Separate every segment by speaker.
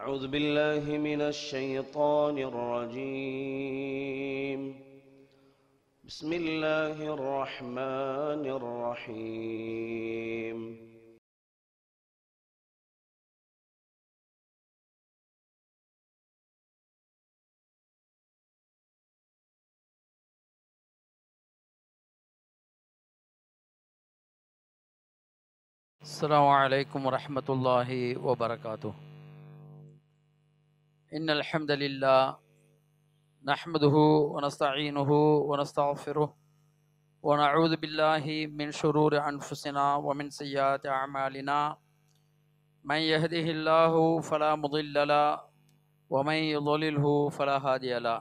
Speaker 1: أعوذ بالله من الشيطان الرجيم. بسم الله الرحمن الرحيم.
Speaker 2: السلام عليكم ورحمة الله وبركاته. إن الحمد لله نحمده ونستعينه ونستغفره ونعوذ بالله من شرور أنفسنا ومن سيئات أعمالنا. من يهده الله فلا مضل له ومن يضلله فلا هادي له.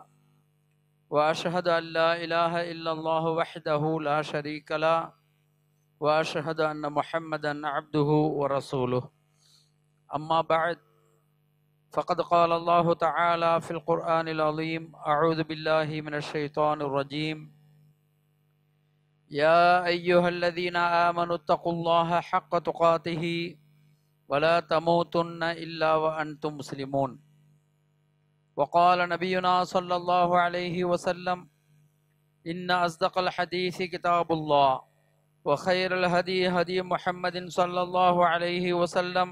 Speaker 2: وأشهد أن لا إله إلا الله وحده لا شريك له وأشهد أن محمدا عبده ورسوله. أما بعد، فقد قال الله تعالى في القرآن العظيم: أعوذ بالله من الشيطان الرجيم. يا أيها الذين آمنوا اتقوا الله حق تقاته ولا تموتن إلا وأنتم مسلمون. وقال نبينا صلى الله عليه وسلم: إن أصدق الحديث كتاب الله وخير الهدي هدي محمد صلى الله عليه وسلم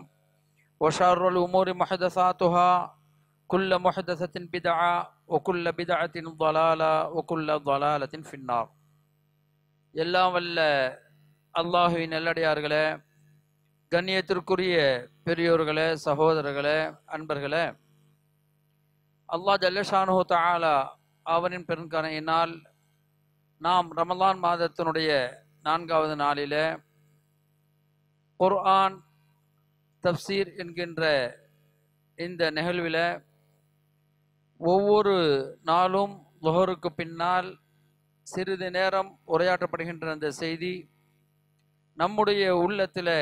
Speaker 2: وشر الأمور محدثاتها كل محدثة بدعة وكل بدعة ضلالة وكل ضلالة في النار. எல்லாம் வல்ல அல்லாஹுவின் நல்லடியார்களே, கண்ணியத்திற்குரிய பெரியோர்களே, சகோதரர்களே, அன்பர்களே, அல்லாஹ் ஜல்லஷானு தஆலா அவனின் பெருங்கருணையினால் நாம் ரமலான் மாதத்தினுடைய 4வது நாளிலே குர்ஆன் தப்சீர் என்கின்ற இந்த நிகழ்வில் ஒவ்வொரு நாளும் லுஹருக்கு பின்னால் சிறிது நேரம் உரையாற்றப்படுகின்ற அந்த செய்தி நம்முடைய உள்ளத்தில்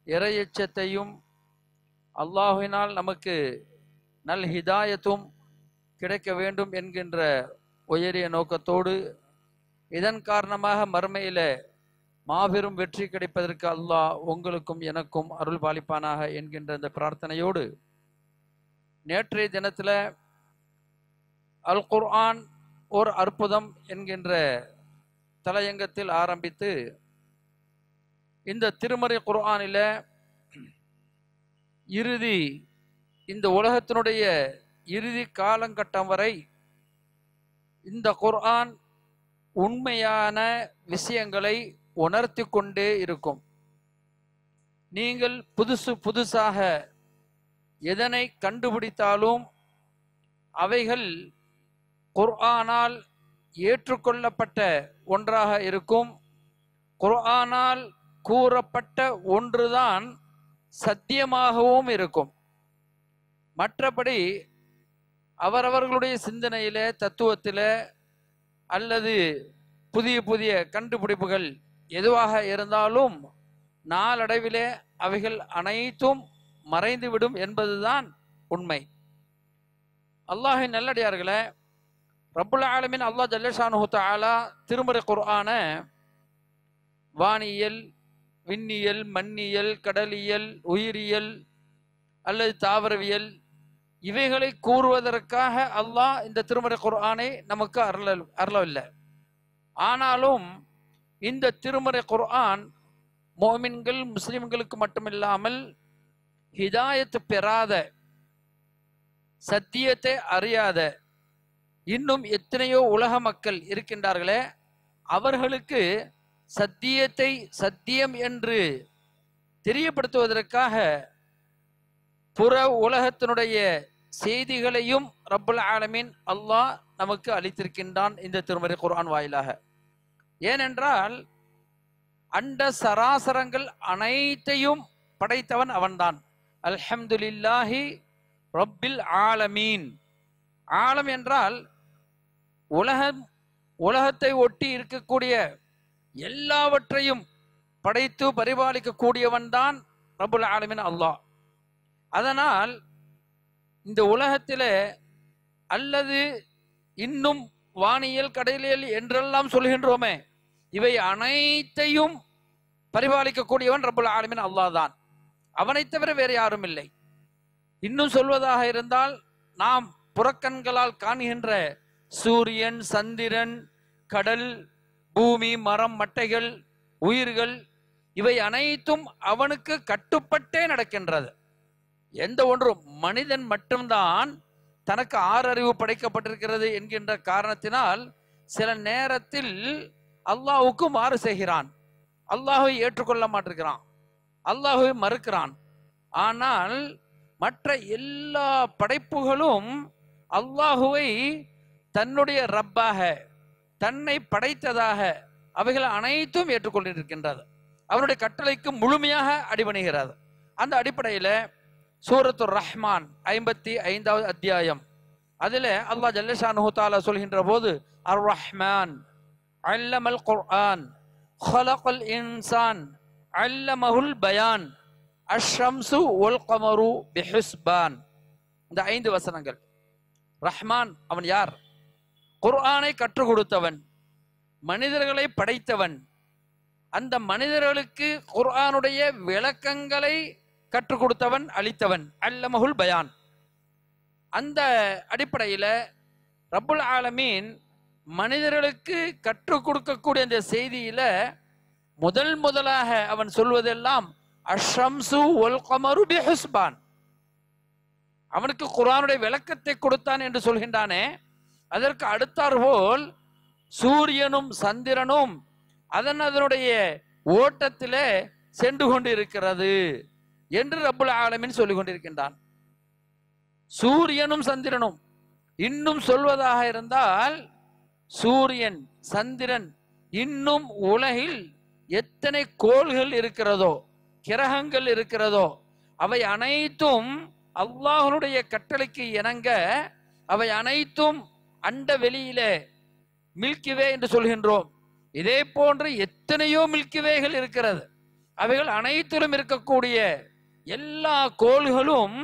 Speaker 2: இறையச்சத்தையும் அல்லாஹ்வினால் நமக்கு நல் ஹிதாயத்தும் கிடைக்க வேண்டும் என்கின்ற உயரிய நோக்கத்தோடு, இதன் காரணமாக மறுமையில் மாபெரும் வெற்றி கிடைப்பதற்கு அல்லாஹ் உங்களுக்கும் எனக்கும் அருள் பாலிப்பானாக என்கின்ற இந்த பிரார்த்தனையோடு, நேற்றைய தினத்தில் அல் குர்ஆன் ஓர் அற்புதம் என்கின்ற தலையங்கத்தில் ஆரம்பித்து இந்த திருமறை குர்ஆனில் இந்த உலகத்தினுடைய இறுதி காலகட்டம் வரை இந்த குர்ஆன் உண்மையான விஷயங்களை உணர்த்தி கொண்டே இருக்கும். நீங்கள் புதுசாக எதனை கண்டுபிடித்தாலும் அவைகள் குர்ஆனால் ஏற்றுக்கொள்ளப்பட்ட ஒன்றாக இருக்கும். குர்ஆனால் கூறப்பட்ட ஒன்றுதான் சத்தியமாகவும் இருக்கும். மற்றபடி அவரவர்களுடைய சிந்தனையில, தத்துவத்தில் அல்லது புதிய புதிய கண்டுபிடிப்புகள் எதுவாக இருந்தாலும் நாளடைவிலே அவைகள் அனைத்தும் மறைந்துவிடும் என்பதுதான் உண்மை. அல்லாஹின் நல்லடியார்களே, ரப்புல் ஆலமீன் அல்லாஹ் ஜல்லஷானு தஆலா திருமறை குர்ஆன வானியல், விண்ணியல், மண்ணியல், கடலியல், உயிரியல் அல்லது தாவரவியல் இவைகளை கூறுவதற்காக அல்லாஹ் இந்த திருமறை குர்ஆனை நமக்கு அருளவில்லை. ஆனாலும் இந்த திருமறை குர்ஆன் மோமின்கள், முஸ்லிம்களுக்கு மட்டுமில்லாமல் ஹிதாயத்து பெறாத, சத்தியத்தை அறியாத இன்னும் எத்தனையோ உலக மக்கள் இருக்கின்றார்களே, அவர்களுக்கு சத்தியத்தை சத்தியம் என்று தெரியப்படுத்துவதற்காக புற உலகத்தினுடைய செய்திகளையும் ரப்புல் ஆலமீன் அல்லாஹ் நமக்கு அளித்திருக்கின்றான் இந்த திருமறை குர்ஆன் வாயிலாக. ஏனென்றால் அண்ட சராசரங்கள் அனைத்தையும் படைத்தவன் அவன்தான். அல்ஹம்துலில்லாஹி ரப்பில் ஆலமீன். ஆலம் என்றால் உலகத்தை ஒட்டி இருக்கக்கூடிய எல்லாவற்றையும் படைத்து பரிபாலிக்கக்கூடியவன் தான் ரப்புல் ஆலமீன் அல்லாஹ். அதனால் இந்த உலகத்தில் அல்லது இன்னும் வானியல், கடலியல் என்றெல்லாம் சொல்கின்றோமே, இவை அனைத்தையும் பரிபாலிக்கக்கூடியவன் ரப்புல் ஆலமீன் அல்லாஹ் தான். அவனை தவிர வேறு யாரும் இல்லை. இன்னும் சொல்வதாக இருந்தால், நாம் புறக்கண்களால் காண்கின்ற சூரியன், சந்திரன், கடல், பூமி, மரம், மட்டைகள், உயிர்கள், இவை அனைத்தும் அவனுக்கு கட்டுப்பட்டே நடக்கின்றது. எந்த ஒன்றும் மனிதன் மட்டும்தான் தனக்கு ஆறறிவு படைக்கப்பட்டிருக்கிறது என்கின்ற காரணத்தினால் சில நேரத்தில் அல்லாஹ்வுக்கு மாறு செய்கிறான், அல்லாஹ்வை ஏற்றுக்கொள்ள மாட்டிருக்கிறான், அல்லாஹ்வை மறுக்கிறான். ஆனால் மற்ற எல்லா படைப்புகளும் அல்லாஹுவை தன்னுடைய ரப்பாக, தன்னை படைத்ததாக அவைகள் அனைத்தும் ஏற்றுக்கொண்டிருக்கின்றது. அவனுடைய கட்டளைக்கு முழுமையாக அடிபணிகிறது. அந்த அடிப்படையில் சூரத்துர் ரஹ்மான் 55வது அத்தியாயம், அதில் அல்லாஹ் ஜல்லஷானஹு தஆலா சொல்கின்ற போது, அர் ரஹ்மான் அல்லமல் குர்ஆன் ஹலகல் இன்சான் அல்லமஹுல் பயான் அஷ்ஷம்சு வல் கமரு பிஹுஸ்பான். இந்த 5 வசனங்கள். ரஹ்மான் அவன் யார்? குர்ஆனை கற்றுக் கொடுத்தவன், மனிதர்களை படைத்தவன், அந்த மனிதர்களுக்கு குர்ஆனுடைய விளக்கங்களை கற்றுக் கொடுத்தவன், அளித்தவன், அல்லமஹுல் பயான். அந்த அடிப்படையில் ரப்புல் ஆலமீன் மனிதர்களுக்கு கற்றுக் கொடுக்கக்கூடிய இந்த செய்தியில முதலாக அவன் சொல்வதெல்லாம் அஷ்ஷம்சு வல் கமரு பிஹுஸ்பான். அவனுக்கு குர்ஆனுடைய விளக்கத்தை கொடுத்தான் என்று சொல்கின்றானே, அதற்கு அடுத்தாற்போல் சூரியனும் சந்திரனும் அதனுடைய ஓட்டத்திலே சென்று கொண்டிருக்கிறது என்று ரப்புல் ஆலமீன் சொல்லிக் கொண்டிருக்கின்றான். சூரியனும் சந்திரனும், இன்னும் சொல்வதாக இருந்தால் சூரியன், சந்திரன், இன்னும் உலகில் எத்தனை கோள்கள் இருக்கிறதோ, கிரகங்கள் இருக்கிறதோ, அவை அனைத்தும் அல்லாஹ்வுடைய கட்டளைக்கு இணங்க அவை அனைத்தும் அண்ட வெளியிலே மில்கிவே என்று சொல்கின்றோம். இதே போன்று எத்தனையோ மில்கிவேகள் இருக்கிறது. அவைகள் அனைத்திலும் இருக்கக்கூடிய எல்லா கோள்களும்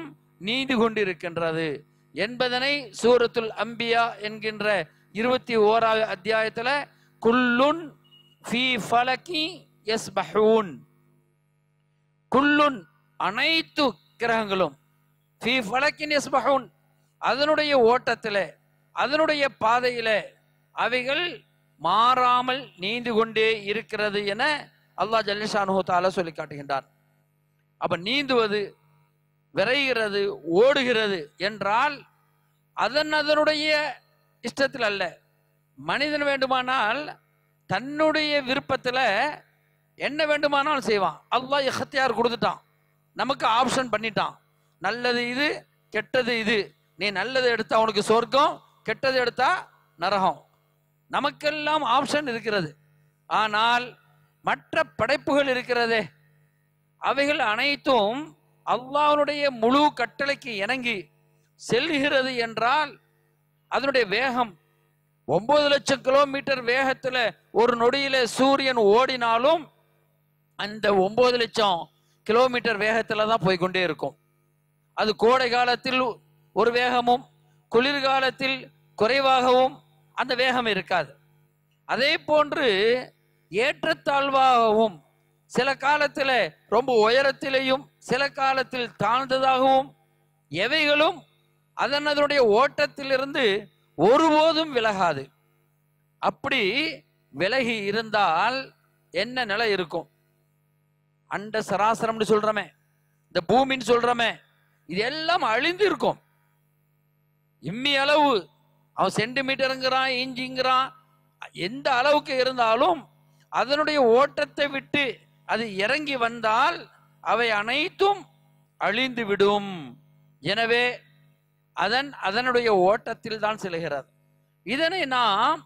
Speaker 2: நீதி கொண்டிருக்கின்றது என்பதனை சூரத்துல் அம்பியா என்கின்ற 21வது அத்தியாயத்தில் குல்லுன் ஃபீ ஃபலகி யஸ்பஹூன், குல்லுன் அனைத்து கிரகங்களும், ஃபீ ஃபலகின் யஸ்பஹூன் அதனுடைய ஓட்டத்திலே, அதனுடைய பாதையிலே அவைகள் மாறாமல் நீந்து கொண்டே இருக்கிறது என அல்லாஹ் ஜல்லஷானஹு தஆலா சொல்லி காட்டுகின்றார். அப்ப நீந்துவது, விரைகிறது, ஓடுகிறது என்றால் அதனுடைய இஷ்டத்தில் அல்ல. மனிதன் வேண்டுமானால் தன்னுடைய விருப்பத்தில் என்ன வேண்டுமானால் செய்வான். அல்லாஹ் இஹ்தியார் கொடுத்துட்டான், நமக்கு ஆப்ஷன் பண்ணிட்டான். நல்லது இது, கெட்டது இது. நீ நல்லது எடுத்தா உனக்கு சொர்க்கம், கெட்டது எடுத்தா நரகம். நமக்கெல்லாம் ஆப்ஷன் இருக்கிறது. ஆனால் மற்ற படைப்புகள் இருக்கிறதே, அவைகள் அனைத்தும் அல்லாஹ்வுடைய முழு கட்டளைக்கு இணங்கி செல்கிறது என்றால் அதனுடைய வேகம் 9 லட்சம் கிலோமீட்டர் வேகத்தில் ஒரு நொடியில சூரியன் ஓடினாலும் அந்த 9 லட்சம் கிலோமீட்டர் வேகத்தில் தான் போய்கொண்டே இருக்கும். அது கோடை காலத்தில் ஒரு வேகமும் குளிர்காலத்தில் குறைவாகவும் அந்த வேகம் இருக்காது. அதே போன்று ஏற்றத்தாழ்வாகவும், சில காலத்தில் ரொம்ப உயரத்திலேயும் சில காலத்தில் தாழ்ந்ததாகவும், எவைகளும் அதனுடைய ஓட்டத்திலிருந்து ஒருபோதும் விலகாது. அப்படி விலகி இருந்தால் என்ன நிலை இருக்கும்? அண்ட சராசரம்னு சொல்றமே, இந்த பூமின்னு சொல்றமே, இது எல்லாம் அழிந்து இருக்கும். இம்மி அளவு அவன் சென்டிமீட்டருங்கிறான், இன்ச்சுங்கிறான், எந்த அளவுக்கு இருந்தாலும் அதனுடைய ஓட்டத்தை விட்டு அது இறங்கி வந்தால் அவை அனைத்தும் அழிந்து விடும். எனவே அதனுடைய ஓட்டத்தில் தான் செல்கிறது. இதனை நாம்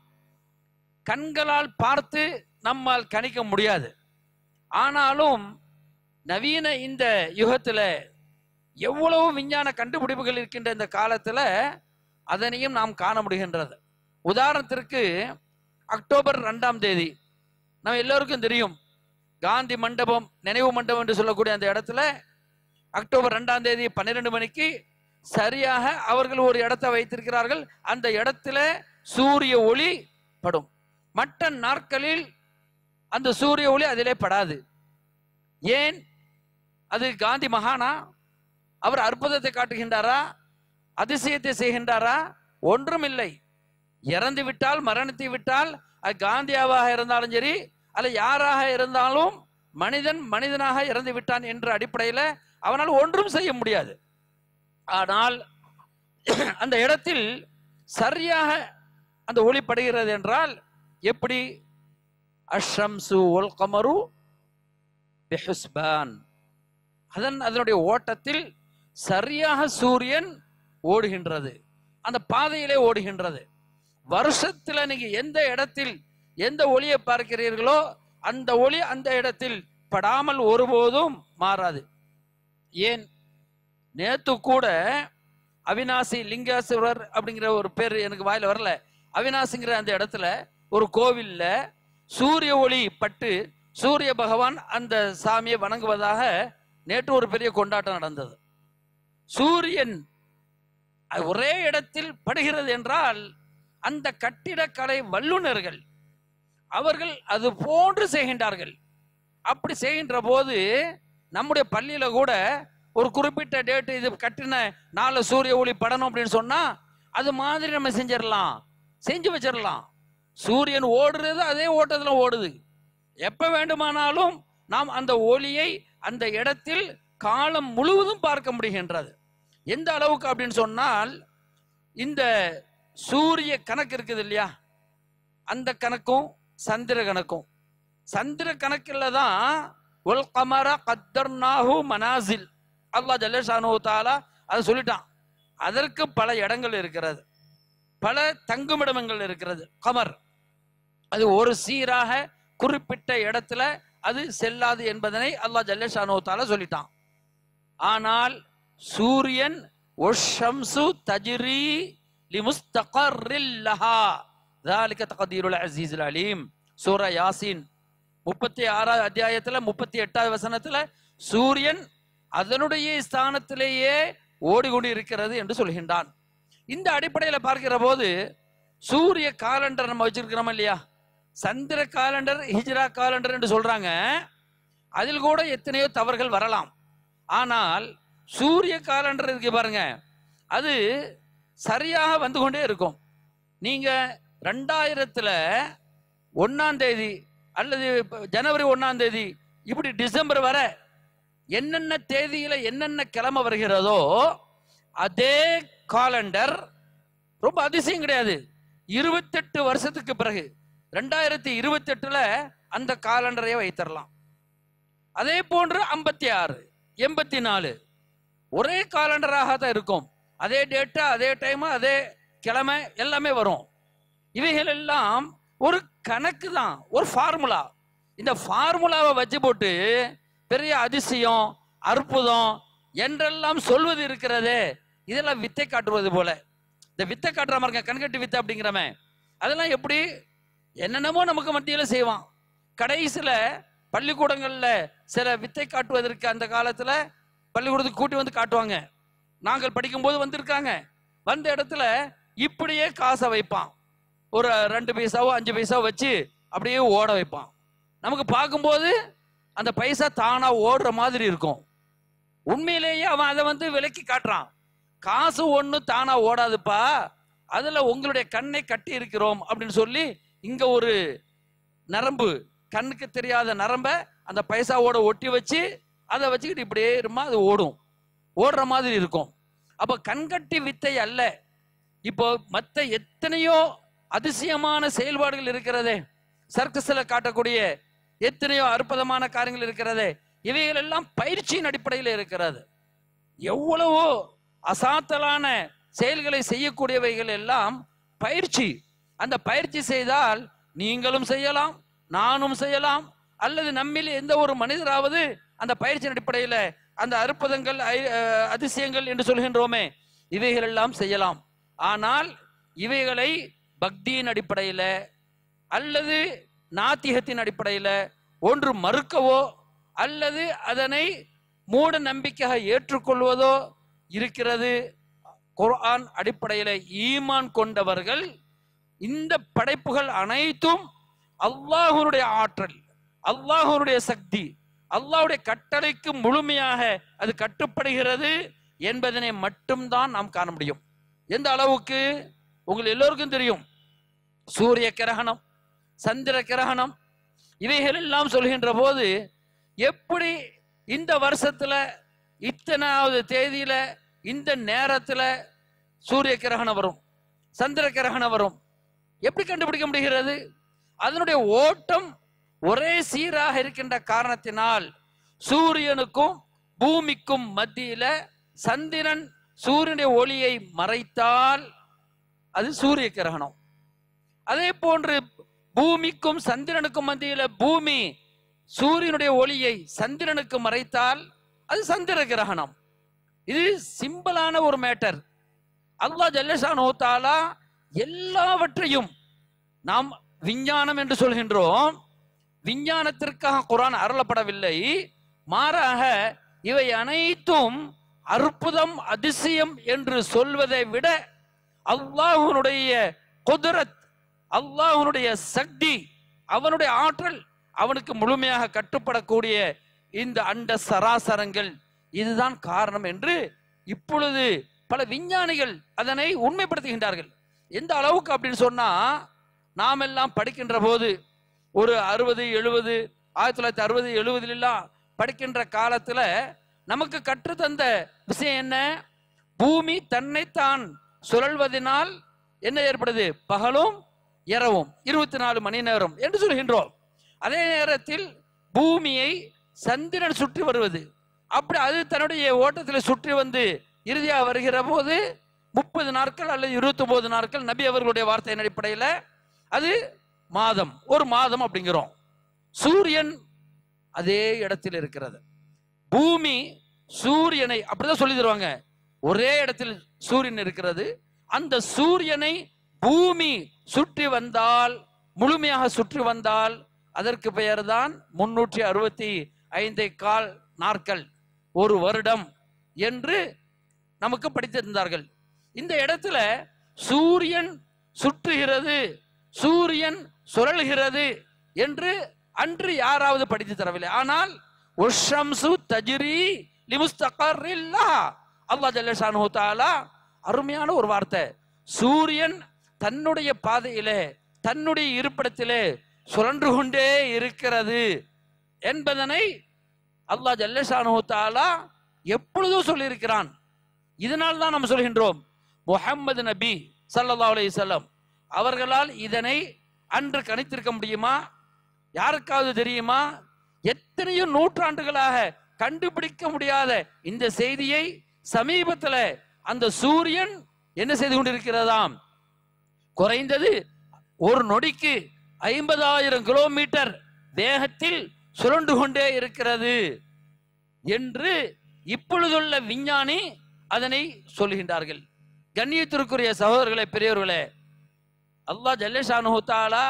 Speaker 2: கண்களால் பார்த்து நம்மால் கணிக்க முடியாது. ஆனாலும் நவீன இந்த யுகத்தில் எவ்வளவு விஞ்ஞான கண்டுபிடிப்புகள் இருக்கின்ற இந்த காலத்தில் அதனையும் நாம் காண முடிகின்றது. உதாரணத்திற்கு அக்டோபர் 2ஆம் தேதி நம்ம எல்லோருக்கும் தெரியும், காந்தி மண்டபம், நினைவு மண்டபம் என்று சொல்லக்கூடிய அந்த இடத்துல அக்டோபர் 2ஆம் தேதி 12 மணிக்கு சரியாக அவர்கள் ஒரு இடத்தை வைத்திருக்கிறார்கள். அந்த இடத்துல சூரிய ஒளி படும். மற்ற நாட்களில் அந்த சூரிய ஒளி அதிலே படாது. ஏன்? அது காந்தி மகானா, அவர் அற்புதத்தை காட்டுகின்றாரா, அதிசயத்தை செய்கின்றாரா? ஒன்றும் இல்லை. இறந்து விட்டால், மரணித்து விட்டால், அது காந்தியாவாக இருந்தாலும் சரி, அல்ல யாராக இருந்தாலும் மனிதன் மனிதனாக இறந்து விட்டான் என்ற அடிப்படையில் அவனால் ஒன்றும் செய்ய முடியாது. ஆனால் அந்த இடத்தில் சரியாக அந்த ஒளிப்படுகிறது என்றால் எப்படி? அஷ்ஷம்சு வல் கமரு பிஹுஸ்பான், அதனுடைய ஓட்டத்தில் சரியாக சூரியன் ஓடுகின்றது, அந்த பாதையிலே ஓடுகின்றது. வருஷத்துல நீங்க எந்த இடத்தில் எந்த ஒளியை பார்க்கிறீர்களோ அந்த ஒளி அந்த இடத்தில் படாமல் ஒருபோதும் மாறாது. ஏன், நேத்து கூட அவினாசி லிங்கேஸ்வரர் அப்படிங்கிற ஒரு பேர் எனக்கு வாயில வரல, அவினாசிங்கிற அந்த இடத்துல ஒரு கோவில்ல சூரிய ஒளி பட்டு சூரிய பகவான் அந்த சாமியை வணங்குவதாக நேற்று ஒரு பெரிய கொண்டாட்டம் நடந்தது. சூரியன் ஒரே இடத்தில் படுகிறது என்றால் அந்த கட்டிடக்கலை வல்லுநர்கள் அவர்கள் அது போன்று செய்கின்றார்கள். அப்படி செய்கின்ற போது நம்முடைய பள்ளியில கூட ஒரு குறிப்பிட்ட டேட்டு இது கட்டின நாலு சூரிய ஒளி படணும் அப்படின்னு சொன்னா அது மாதிரி நம்ம செஞ்சு வச்சிடலாம். சூரியன் ஓடுறது அதே ஓட்டத்துல ஓடுது. எப்ப வேண்டுமானாலும் நாம் அந்த ஒளியை அந்த இடத்தில் காலம் முழுவதும் பார்க்க முடிகின்றது. எந்த அளவுக்கு அப்படின்னு சொன்னால், இந்த சூரிய கணக்கு இருக்குது இல்லையா, அந்த கணக்கும் சந்திர கணக்கும், சந்திர கணக்கில் தான் ஒல் கமர கத்தர்னாஹு மனாசில் அல்லாஹ் ஜல்ல ஷானஹு தஆலா அதை சொல்லிட்டான். அதற்கு பல இடங்கள் இருக்கிறது, பல தங்குமிடங்கள் இருக்கிறது. கமர் அது ஒரு சீராக குறிப்பிட்ட இடத்துல அது செல்லாது என்பதனை அல்லாஹ் ஜல்ல ஷானஹு தஆலா சொல்லிட்டான். ஆனால் சூரியன் வஷ்ஷம்சு தஜ்ரி லிமுஸ்தகர்ரில் லஹா ذلك تقدير العزيز العليم சூரா யாசீன் 36வது அத்தியாயத்துல 38வது வசனத்துல சூரியன் அதனுடைய ஸ்தானத்திலேயே ஓடிக்கொண்டிருக்கிறது என்று சொல்கின்றான். இந்த அடிப்படையில பார்க்கிற போது சூரிய காலண்டர் நம்ம வச்சிருக்கிறோம் இல்லையா, சந்திர காலண்டர் ஹிஜ்ரா காலண்டர் என்று சொல்றாங்க. அதில் கூட எத்தனையோ தவறுகள் வரலாம். ஆனால் சூரிய காலண்டர் இருக்கு பாருங்க, அது சரியாக வந்து கொண்டே இருக்கும். நீங்க 2001 அல்லது ஜனவரி 1 இப்படி டிசம்பர் வர என்னென்ன தேதியில என்னென்ன கிழமை வருகிறதோ அதே காலண்டர் ரொம்ப அதிசயம் கிடையாது. 28 வருஷத்துக்கு பிறகு 2028 அந்த காலண்டரை வைத்தரலாம். அதே போன்று 56, 84 ஒரே காலண்டராக தான் இருக்கும். அதே டேட்டா, அதே டைம், அதே கிழமை எல்லாமே வரும். இவைகள் எல்லாம் ஒரு கணக்கு தான், ஒரு ஃபார்முலா. இந்த ஃபார்முலாவை வச்சு போட்டு பெரிய அதிசயம் அற்புதம் என்றெல்லாம் சொல்வது இருக்கிறதே, இதெல்லாம் வித்தை காட்டுவது போல. இந்த வித்தை காட்டுற மாதிரி கண்கட்டி வித்தை அப்படிங்கிறமே, அதெல்லாம் எப்படி என்னென்னமோ நமக்கு மத்தியில செய்வான். கடைசியில பள்ளிக்கூடங்கள்ல சில வித்தை காட்டுவதற்கு அந்த காலத்துல பள்ளிக்கூடத்துக்கு கூட்டி வந்து காட்டுவாங்க. நாங்கள் படிக்கும்போது வந்திருக்காங்க. வந்த இடத்துல இப்படியே காசை வைப்பான், ஒரு 2 பைசாவோ 5 பைசாவோ வச்சு அப்படியே ஓட வைப்பான். நமக்கு பார்க்கும்போது அந்த பைசா தானா ஓடுற மாதிரி இருக்கும். உண்மையிலேயே அவன் அதை விலக்கி காட்டுறான். காசு ஒண்ணு தானா ஓடாதுப்பா, அதுல உங்களுடைய கண்ணை கட்டி இருக்கிறோம் அப்படின்னு சொல்லி இங்க ஒரு நரம்பு, கண்ணுக்கு தெரியாத நரம்ப அந்த பைசாவோட ஒட்டி வச்சு அதை வச்சுக்கிட்டு இப்படியே இருமா அது ஓடுற மாதிரி இருக்கும். அப்ப கண்கட்டி வித்தை அல்ல. இப்போ மற்ற எத்தனையோ அதிசயமான செயல்பாடுகள் இருக்கிறதே, சர்க்கஸ்ல காட்டக்கூடிய எத்தனையோ அற்புதமான காரியங்கள் இருக்கிறதே, இவைகள் எல்லாம் பயிற்சியின் அடிப்படையில் இருக்கிறது. எவ்வளவோ அசாத்தலான செயல்களை செய்யக்கூடியவைகள் எல்லாம் பயிற்சி. அந்த பயிற்சி செய்தால் நீங்களும் செய்யலாம், நானும் செய்யலாம், அல்லது நம்மில் எந்த ஒரு மனிதராவது அந்த பயிற்சியின் அடிப்படையில் அந்த அற்புதங்கள் அதிசயங்கள் என்று சொல்கின்றோமே இவைகள் எல்லாம் செய்யலாம். ஆனால் இவைகளை பக்தியின் அடிப்படையில் அல்லது நாத்திகத்தின் அடிப்படையில் ஒன்று மறுக்கவோ அல்லது அதனை மூட நம்பிக்கையாக ஏற்றுக்கொள்வதோ இருக்கிறது. குர்ஆன் அடிப்படையில் ஈமான் கொண்டவர்கள் இந்த படைப்புகள் அனைத்தும் அல்லாஹ்வுடைய ஆற்றல், அல்லாஹ்வுடைய சக்தி, அல்லாஹ்வுடைய கட்டளைக்கு முழுமையாக அது கட்டுப்படுகிறது என்பதனை மட்டும்தான் நாம் காண முடியும். எந்த அளவுக்கு உங்கள் எல்லோருக்கும் தெரியும், சூரிய கிரகணம், சந்திர கிரகணம், இவைகள் எல்லாம் சொல்கின்ற போது எப்படி இந்த வருஷத்துல இத்தனாவது தேதியில இந்த நேரத்துல சூரிய கிரகணம் வரும், சந்திர கிரகணம் வரும், எப்படி கண்டுபிடிக்க முடிகிறது? அதனுடைய ஓட்டம் ஒரே சீராக இருக்கின்ற காரணத்தினால் சூரியனுக்கும் பூமிக்கும் மத்தியில சந்திரன் சூரியனுடைய ஒளியை மறைத்தால் அது சூரிய கிரகணம். அதே போன்று பூமிக்கும் சந்திரனுக்கும் மத்தியில பூமி சூரியனுடைய ஒளியை சந்திரனுக்கு மறைத்தால் அது சந்திர கிரகணம். இது சிம்பிளான ஒரு மேட்டர். அல்லாஹ் ஜல்லஷானு தஆலா எல்லாவற்றையும் நாம் விஞ்ஞானம் என்று சொல்கின்றோம். விஞ்ஞானத்திற்காக குர்ஆன் அருளப்படவில்லை, மாறாக இவை அனைத்தும் அற்புதம் அதிசயம் என்று சொல்வதை விட அல்லாஹ்வுடைய குத்ரத், அல்லாஹ்வுடைய சக்தி, அவனுடைய ஆற்றல், அவனுக்கு முழுமையாக கட்டுப்படக்கூடிய இந்த அண்ட சராசரங்கள் இதுதான் காரணம் என்று இப்பொழுது பல விஞ்ஞானிகள் அதனை உண்மைப்படுத்துகின்றார்கள். எந்த அளவுக்கு அப்படின்னு சொன்னா, நாம் எல்லாம் படிக்கின்ற போது ஒரு 60 70 1960 70 படிக்கின்ற காலத்துல நமக்கு கற்றுத்தந்த விஷயம் என்ன? பூமி தன்னைத்தான் சுழல்வதனால் என்ன ஏற்படுது? பகலும் இரவும் 24 மணி நேரம் என்று சொல்கின்றோம். அதே நேரத்தில் பூமியை சந்திரன் சுற்றி வருவது, அப்படி அது தன்னுடைய ஓட்டத்தில் சுற்றி வந்து இறுதியாக வருகிற போது 30 நாட்கள் அல்லது 29 நாட்கள், நபி அவர்களுடைய வார்த்தையின் அடிப்படையில் அது மாதம், ஒரு மாதம் அப்படிங்கிறோம். சூரியன் அதே இடத்தில் இருக்கிறது. பூமி சூரியனை அப்படிதான் சொல்லி தருவாங்க, ஒரே இடத்தில் சூரியன் இருக்கிறது. அந்த சூரியனை பூமி சுற்றி வந்தால், முழுமையாக சுற்றி வந்தால் அதற்கு பெயர் தான் 365 நாட்கள், ஒரு வருடம் என்று நமக்கு படித்திருந்தார்கள். இந்த இடத்துல சூரியன் சுற்றுகிறது, சூரியன் சுழல்கிறது என்று அன்று யாராவது படித்து தரவில்லை. ஆனால் அல்லாஹ் ஜல்லஷானு தஆலா அருமையான ஒரு வார்த்தை, சூரியன் தன்னுடைய பாதையிலே தன்னுடைய இருப்பிடத்திலே சுழன்று கொண்டே இருக்கிறது என்பதனை அல்லாஹ் ஜல்லஷானு தஆலா எப்பொழுதும் சொல்லியிருக்கிறான். இதனால் தான் நாம் சொல்கின்றோம், முஹம்மது நபி ஸல்லல்லாஹு அலைஹி வஸல்லம் அவர்களால் இதனை அன்று கணித்திருக்க முடியுமா? யாருக்காவது தெரியுமா? எத்தனையோ நூற்றாண்டுகளாக கண்டுபிடிக்க முடியாத இந்த செய்தியை சமீபத்தில் அந்த சூரியன் என்ன செய்து கொண்டிருக்கிறதாம்? குறைந்தது ஒரு நொடிக்கு 50,000 கிலோமீட்டர் வேகத்தில் சுழன்று கொண்டே இருக்கிறது என்று இப்பொழுதுள்ள விஞ்ஞானி அதனை சொல்கின்றார்கள். கண்ணியத்திற்குரிய சகோதரர்களே, பெரியவர்களே, அல்லாஹ் ஜல்லஷானு தஆலா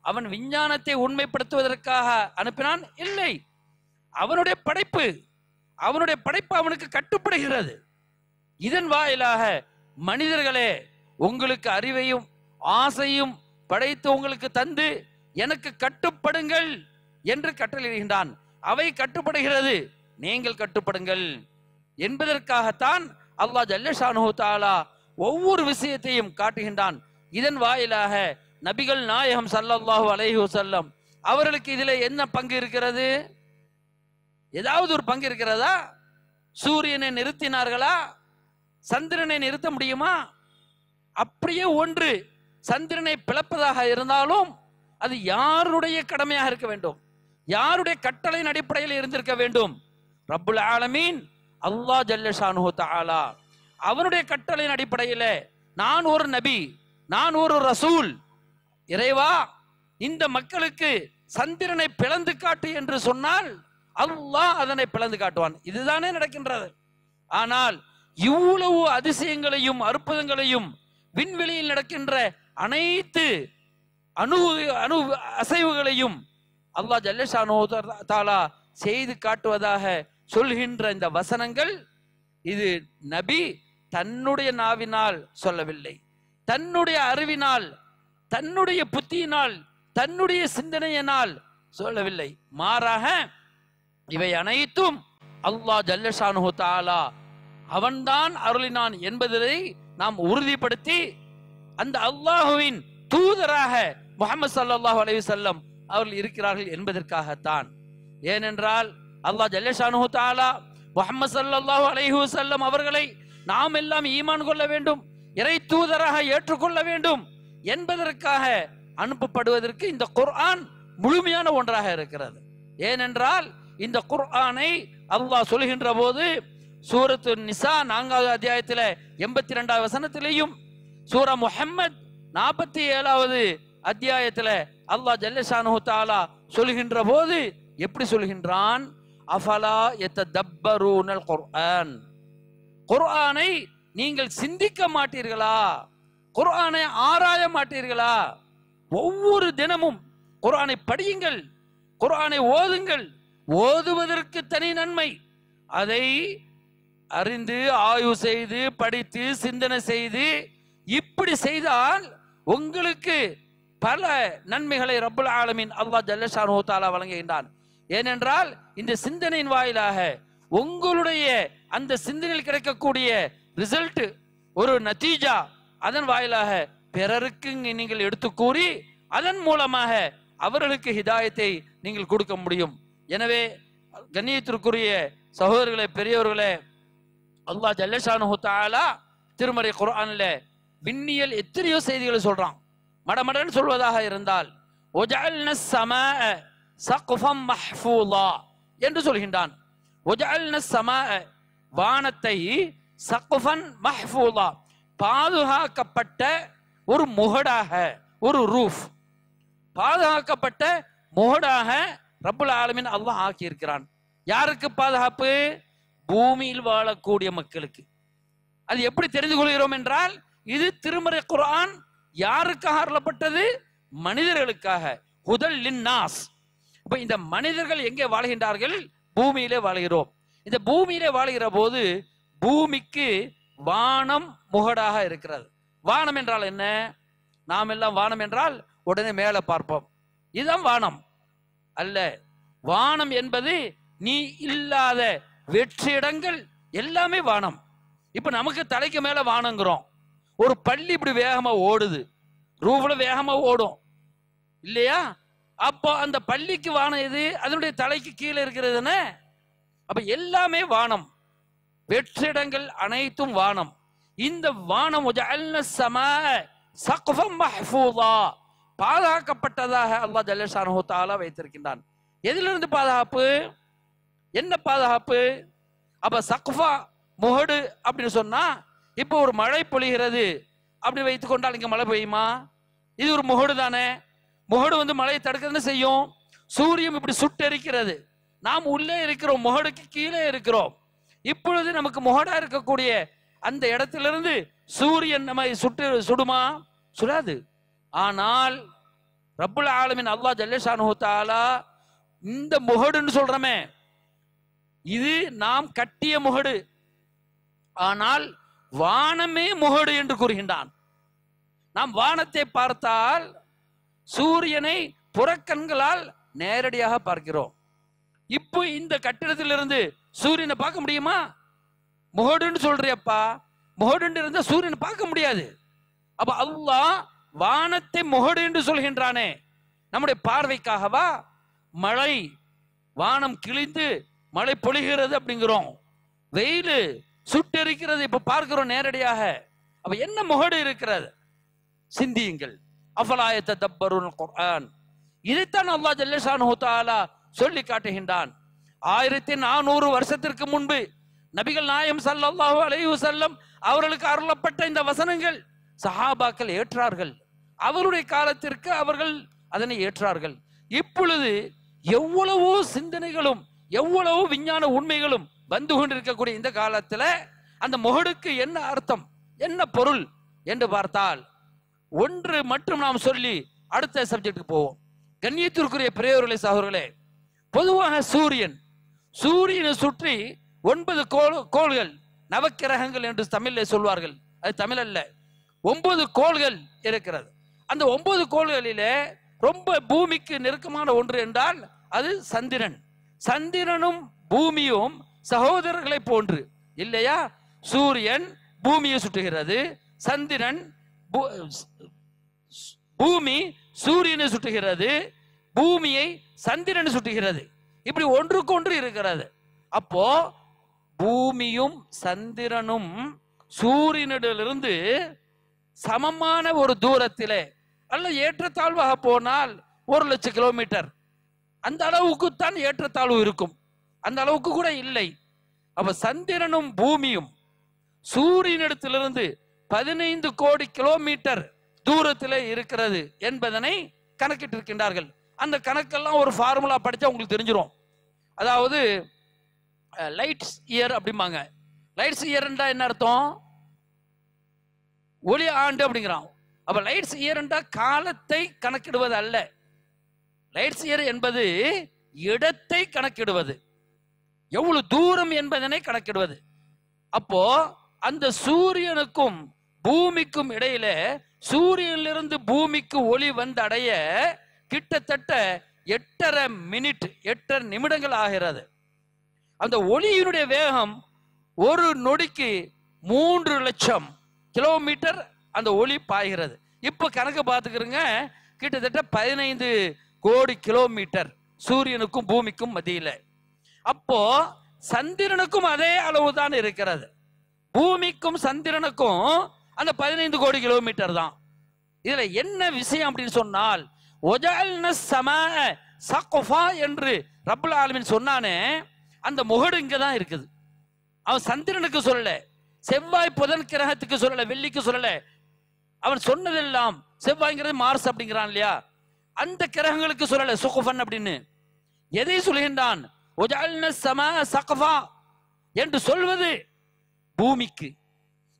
Speaker 2: அவன் விஞ்ஞானத்தை உண்மைப்படுத்துவதற்காக அனுப்பினான்? இல்லை, அவனுடைய படைப்பு, அவனுடைய படைப்பு அவனுக்கு கட்டுப்படுகிறது. இதன் வாயிலாக மனிதர்களே, உங்களுக்கு அறிவையும் ஆசையும் படைத்து உங்களுக்கு தந்து எனக்கு கட்டுப்படுங்கள் என்று கட்டளையிடுகின்றான். அவை கட்டுப்படுகிறது, நீங்கள் கட்டுப்படுங்கள் என்பதற்காகத்தான் அல்லாஹ் ஜல்லஷானு தஆலா ஒவ்வொரு விஷயத்தையும் காட்டுகின்றான். இதன் வாயிலாக நபிகள் நாயகம் ஸல்லல்லாஹு அலைஹி வஸல்லம் அவர்களுக்கு இதிலே என்ன பங்கு இருக்கிறது? ஏதாவது ஒரு பங்கு இருக்கிறதா? சூரியனை நிறுத்தினார்களா? சந்திரனை நிறுத்த முடியுமா? அப்படியே ஒன்று சந்திரனை பிளப்பதாக இருந்தாலும் அது யாருடைய கடமையாக இருக்க வேண்டும்? யாருடைய கட்டளையின் அடிப்படையில் இருந்திருக்க வேண்டும்? ரப்புல் ஆலமீன் அல்லாஹ் ஜல்லஷானு தஆலா அவனுடைய கட்டளையின் அடிப்படையில், நான் ஒரு நபி, நான் ஒரு ரசூல், இறைவா இந்த மக்களுக்கு சந்திரனை பிளந்து காட்டு என்று சொன்னால் அல்லாஹ் அதனை பிளந்து காட்டுவான். இதுதானே நடக்கின்றது. ஆனால் இவ்வளவு அதிசயங்களையும் அற்புதங்களையும் விண்வெளியில் நடக்கின்ற அனைத்து அணு அசைவுகளையும் அல்லாஹ் ஜல்லஷானு தஆலா செய்து காட்டுவதாக சொல்கின்ற இந்த வசனங்கள், இது நபி தன்னுடைய நாவினால் சொல்லவில்லை, தன்னுடைய அறிவினால், தன்னுடைய புத்தியினால், தன்னுடைய சிந்தனையினால் சொல்லவில்லை. மாறாக இவை அனைத்தும் அல்லாஹ் ஜல்லஷானு தஆலா அவன்தான் அருளினான் என்பதை நாம் உறுதிப்படுத்தி அந்த அல்லாஹுவின் தூதராக முஹம்மது ஸல்லல்லாஹு அலைஹி வஸல்லம் அவர்கள் இருக்கிறார்கள் என்பதற்காகத்தான். ஏனென்றால் அல்லாஹ் ஜல்ல ஷானுஹு தஆலா முஹம்மது ஸல்லல்லாஹு அலைஹி வஸல்லம் அவர்களை நாம் எல்லாம் ஈமான் கொள்ள வேண்டும், இறை தூதராக ஏற்றுக்கொள்ள வேண்டும் என்பதற்காக அனுப்பப்படுவதற்கு இந்த குர்ஆன் முழுமையான ஒன்றாக இருக்கிறது. ஏனென்றால் இந்த குர்ஆனை அல்லாஹ் சொல்கின்ற போது சூரத்து நிசா 4வது அத்தியாயத்தில் 82வது வசனத்திலேயும் சூரா முஹம்மத் 47வது அத்தியாயத்தில் அல்லாஹ் ஜல்ல ஷானுஹு தஆலா சொல்கின்ற போது எப்படி சொல்கின்றான்? அஃபலா யததப்பரூனல் குர்ஆன், குர்ஆனை நீங்கள் சிந்திக்க மாட்டீர்களா, குர்ஆனை ஆராய மாட்டீர்களா? ஒவ்வொரு தினமும் குர்ஆனை படியுங்கள், குர்ஆனை ஓதுங்கள். ஓதுவதற்கு தனி நன்மை, அதை அறிந்து ஆய்வு செய்து படித்து சிந்தனை செய்து இப்படி செய்தால் உங்களுக்கு பல நன்மைகளை ரப்புல் ஆலமீன் அல்லாஹ் ஜல்ல ஷானுஹு தஆலா வழங்குகின்றான். ஏனென்றால் இந்த சிந்தனையின் வாயிலாக உங்களுடைய அந்த சிந்தனையில் கிடைக்கக்கூடிய ரிசல்ட், ஒரு நதீஜா, அதன் வாயிலாக பிறருக்கு நீங்கள் எடுத்து கூறி அதன் மூலமாக அவர்களுக்கு ஹிதாயத்தை நீங்கள் கொடுக்க முடியும். எனவே கண்ணியத்திற்குரிய சகோதரர்களே, பெரியவர்களே, அல்லாஹ் ஜல்ல ஷானுஹு தஆலா திருமறை குர்ஆன்ல விண்ணியல் எத்தனையோ செய்திகளை சொல்றான். மடமடன்னு சொல்வதாக இருந்தால் வஜஅல்னா ஸமாஅ ஸக்ஃபம் மஹ்ஃபூலா என்று சொல்கின்றான். வஜஅல்னா ஸமாஅ, வானத்தை, ஸக்ஃபன் மஹ்ஃபூலா, பாதுகாக்கப்பட்ட ஒரு முகடாக, ஒரு ரூஃப், பாதுகாக்கப்பட்ட முகடாக ரப்புல் ஆலமீன் அல்லாஹ் ஆக்கி இருக்கிறான். யாருக்கு பாதுகாப்பு? பூமியில் வாழக்கூடிய மக்களுக்கு. அது எப்படி தெரிந்து கொள்கிறோம் என்றால், இது திருமறை குர்ஆன் யாருக்காக அருளப்பட்டது? மனிதர்களுக்காக. ஹுதல் லின்னாஸ். இப்ப இந்த மனிதர்கள் எங்கே வாழ்கின்றார்கள்? பூமியிலே வாழ்கிறோம். இந்த பூமியிலே வாழ்கிற போது பூமிக்கு வானம் முகடாக இருக்கிறது. வானம் என்றால் என்ன? நாம் எல்லாம் வானம் என்றால் உடனே மேலே பார்ப்போம், இதுதான் வானம் அல்ல. வானம் என்பது நீ இல்லாத வெற்றிடங்கள் எல்லாமே வானம். இப்ப நமக்கு தலைக்கு மேல வானங்கிறோம். ஒரு பள்ளி இப்படி வேகமா ஓடுது, ரூஃப்ல வேகமா ஓடும் இல்லையா? அப்போ அந்த பள்ளிக்கு வானம் எது? அதனுடைய தலைக்கு கீழே இருக்கிறதுன்னு. அப்ப எல்லாமே வானம், வெற்றிடங்கள் அனைத்தும் வானம். இந்த வானம் பாதுகாக்கப்பட்டதாக அல்லாஹ் ஜல்ல ஷானுஹு தஆலா வைத்திருக்கின்றான். எதிலிருந்து பாதுகாப்பு? என்ன பாதுகாப்பு? அப்ப சக்ஃபா, முகடு அப்படின்னு சொன்னா, இப்போ ஒரு மழை பொழிகிறது அப்படி வைத்துக் கொண்டால் இங்க மழை பெய்யுமா? இது ஒரு முகடு தானே. முகடு வந்து மழையை தடுக்கிறதுன்னு செய்யும். சூரியன் இப்படி சுட்டெரிக்கிறது, நாம் உள்ளே இருக்கிறோம், முகடுக்கு கீழே இருக்கிறோம். இப்பொழுது நமக்கு முகடா இருக்கக்கூடிய அந்த இடத்திலிருந்து சூரியன் நம்ம சுடுமா? சுடாது. ஆனால் ரப்புல் ஆலமீன் அல்லாஹ் ஜல்ல ஷானுஹு தஆலா இந்த முகடுன்னு சொல்றமே, இது நாம் கட்டிய முகடு. ஆனால் வானமே முகடு என்று கூறுகின்றான். நாம் வானத்தை பார்த்தால் சூரியனை புறக்கண்களால் நேரடியாக பார்க்கிறோம். இப்போ இந்த கட்டிடத்திலிருந்து சூரியனை பார்க்க முடியுமா? முகடுன்னு சொல்றியப்பா, முகடு இருந்தா சூரியனை பார்க்க முடியாது. அப்ப அல்லாஹ் வானத்தை முகடு என்று சொல்கின்றானே, நம்முடைய பார்வைக்காகவா? மழை, வானம் கிழிந்து மழை பொழிகிறது அப்படிங்கிறோம், வெயில் சுட்டெரிக்கிறது இப்ப பார்க்கிறோம் நேரடியாக. அப்ப என்ன முகடு இருக்கிறது? சிந்தியுங்கள். அஃபலா யததப்பரூனல் குர்ஆன். இதைத்தான் அல்லாஹ் ஜல்ல ஷானுஹு தஆலா சொல்லி காட்டுகின்றான். 1400 வருஷத்திற்கு முன்பு நபிகள் நாயகம் ஸல்லல்லாஹு அலைஹி வஸல்லம் அவர்களுக்கு அருளப்பட்ட இந்த வசனங்கள் சஹாபாக்கள் ஏற்றார்கள். அவருடைய காலத்திற்கு அவர்கள் அதனை ஏற்றார்கள். இப்பொழுது எவ்வளவோ சிந்தனைகளும் எவ்வளவோ விஞ்ஞான உண்மைகளும் வந்து கொண்டிருக்கக்கூடிய இந்த காலத்துல அந்த முகடுக்கு என்ன அர்த்தம், என்ன பொருள் என்று பார்த்தால், ஒன்று மட்டும் நாம் சொல்லி அடுத்த சப்ஜெக்டுக்கு போவோம். கண்ணியத்திற்குரிய பெரியவர்களே, சகோதரர்களே, பொதுவாக சூரியனை சுற்றி 9 கோள்கள், நவக்கிரகங்கள் என்று தமிழில் சொல்வார்கள். அது தமிழ் அல்ல, 9 கோள்கள் இருக்கிறது. அந்த 9 கோள்களிலே ரொம்ப பூமிக்கு நெருக்கமான ஒன்று என்றால் அது சந்திரன். சந்திரனும் பூமியும் சகோதரர்களை போன்று இல்லையா? சூரியன் பூமியை சுட்டுகிறது, சந்திரன் பூமி சூரியனை சுட்டுகிறது, பூமியை சந்திரன் சுட்டுகிறது. இப்படி ஒன்றுக்கொன்று இருக்கிறது. அப்போ பூமியும் சந்திரனும் சூரியனிடமிருந்து சமமான ஒரு தூரத்திலே அல்ல, ஏற்றத்தாழ்வாக போனால் 1,00,000 கிலோமீட்டர் அந்த அளவுக்கு தான் ஏற்றத்தாழ்வு இருக்கும், அந்த அளவுக்கு கூட இல்லை. அப்ப சந்திரனும் பூமியும் சூரியனிடத்திலிருந்து 15 கோடி கிலோமீட்டர் தூரத்திலே இருக்கிறது என்பதனை கணக்கிட்டு இருக்கின்றார்கள். அந்த கணக்கெல்லாம் ஒரு ஃபார்முலா படிச்சா உங்களுக்கு தெரிஞ்சிடும். அதாவது லைட்ஸ் இயர் அப்படிம்பாங்க. லைட்ஸ் இயர்ன்றா என்ன அர்த்தம்? ஒளி ஆண்டு அப்படிங்கிறான். அப்ப லைட்ஸ் இயர்ன்றா காலத்தை கணக்கிடுவது அல்ல. லைட்ஸ் இயர் என்பது இடத்தை கணக்கிடுவது, எவ்வளவு தூரம் என்பதனை கணக்கிடுவது. அப்போ அந்த சூரியனுக்கும் பூமிக்கும் இடையில சூரியனிலிருந்து பூமிக்கு ஒளி வந்து அடைய கிட்டத்தட்ட 8 நிமிடங்கள் ஆகிறது. அந்த ஒளியினுடைய வேகம் ஒரு நொடிக்கு 3 லட்சம் கிலோமீட்டர் அந்த ஒளி பாய்கிறது. இப்ப கணக்கு பார்த்துக்கிறங்க, கிட்டத்தட்ட 15 கோடி கிலோமீட்டர் சூரியனுக்கும் பூமிக்கும் மத்தியில. அப்போ சந்திரனுக்கும் அதே அளவுதான் இருக்கிறது. பூமிக்கும் சந்திரனுக்கும் அந்த 15 கோடி கிலோமீட்டர் தான். இதுல என்ன விஷயம் அப்படின்னு சொன்னால், என்று ரப்புல் ஆலமீன் சொன்னானே, அந்த முகடு இங்க தான் இருக்குது. அவன் சந்திரனுக்கு சொல்லல, செவ்வாய் புதன் கிரகத்துக்கு சொல்லல, வெள்ளிக்கு சொல்லல. அவன் சொன்னதெல்லாம் செவ்வாய்ங்கிறது மார்ஸ் அப்படிங்கிறான் இல்லையா, அந்த கிரகங்களுக்கு சொல்லல சுகுஃபன் அப்படின்னு. எதை சொல்கின்றான்? என்று சொல்வது பூமிக்கு.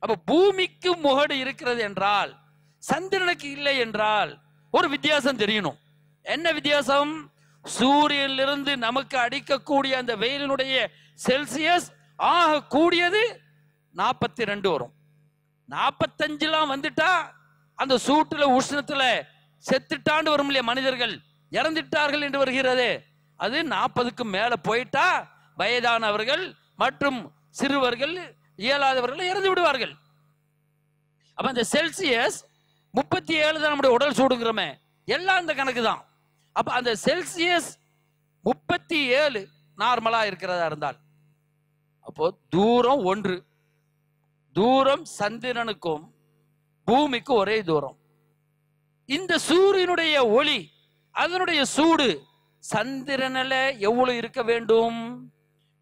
Speaker 2: அப்ப பூமிக்கு முகடு இருக்கிறது என்றால் சந்திரனுக்கு இல்லை என்றால் ஒரு வித்தியாசம் தெரியணும். என்ன வித்தியாசம்? சூரியனிலிருந்து நமக்கு அடிக்கக்கூடிய அந்த வெயிலினுடைய செல்சியஸ் ஆக கூடியது 42 வரும். 45 வந்துட்டா அந்த சூட்டுல உஷ்ணத்துல செத்துட்டாண்டு வரும் இல்லையா, மனிதர்கள் இறந்துட்டார்கள் என்று வருகிறது. அது 40க்கு மேல போயிட்டா வயதானவர்கள் மற்றும் சிறுவர்கள் இயலாதவர்கள் இறந்து விடுவார்கள். அப்ப அந்த செல்சியஸ் 37 தான் நம்முடைய உடல் சூடுங்கிறோமே, எல்லாம் அந்த கணக்கு தான். அப்ப அந்த செல்சியஸ் 37 நார்மலா இருக்கிறதா இருந்தால், அப்போ தூரம் ஒன்று. தூரம் சந்திரனுக்கும் பூமிக்கும் ஒரே தூரம். இந்த சூரியனுடைய ஒளி, அதனுடைய சூடு சந்திரனில் எவ்வளவு இருக்க வேண்டும்?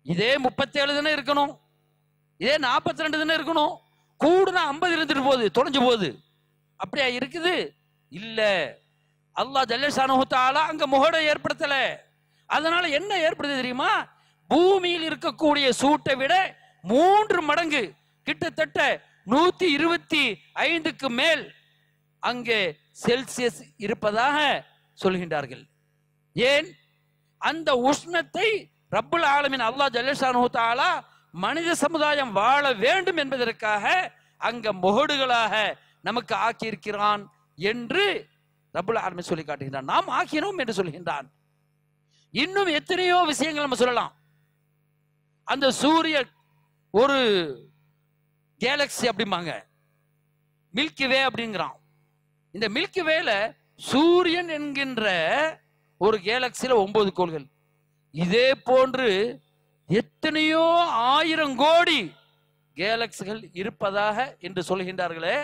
Speaker 2: இதே 37 தானே இருக்கணும், இதே 42 தானே இருக்கணும். கூடுனா 50 இருந்துட்டு போகுது, தொலைஞ்சு போகுது. அப்படியா இருக்குது? இல்ல. அல்லாஹ் ஜல்லஷானஹு தஆலா அங்க முகடை ஏற்படுத்தல. அதனால என்ன ஏற்படுது தெரியுமா? பூமியில் இருக்கக்கூடிய சூட்டை விட 3 மடங்கு, கிட்டத்தட்ட 125க்கு மேல் அங்கே செல்சியஸ் இருப்பதாக சொல்கின்றார்கள். ஏன்? அந்த உஷ்ணத்தை ரப்புல் ஆலமீன் அல்லாஹ் ஜல்லஷானஹு தஆலா மனித சமுதாயம் வாழ வேண்டும் என்பதற்காக அங்க முகடுகளாக நமக்கு ஆக்கியிருக்கிறான் என்று ரப்புல் ஆலமீன் சொல்லி காட்டுகின்றான். நாம் ஆக்கினோம் என்று சொல்கின்றான். இன்னும் எத்தனையோ விஷயங்கள் நம்ம சொல்லலாம். அந்த சூரிய ஒரு கேலக்சி அப்படிம்பாங்க, மில்கி வே அப்படிங்கிறான். இந்த மில்கி வேல சூரியன் என்கின்ற ஒரு கேலக்சியில 9 கோள்கள், இதே போன்று எத்தனையோ 1000 கோடி கேலக்சிகள் இருப்பதாக என்று சொல்கின்றார்களே.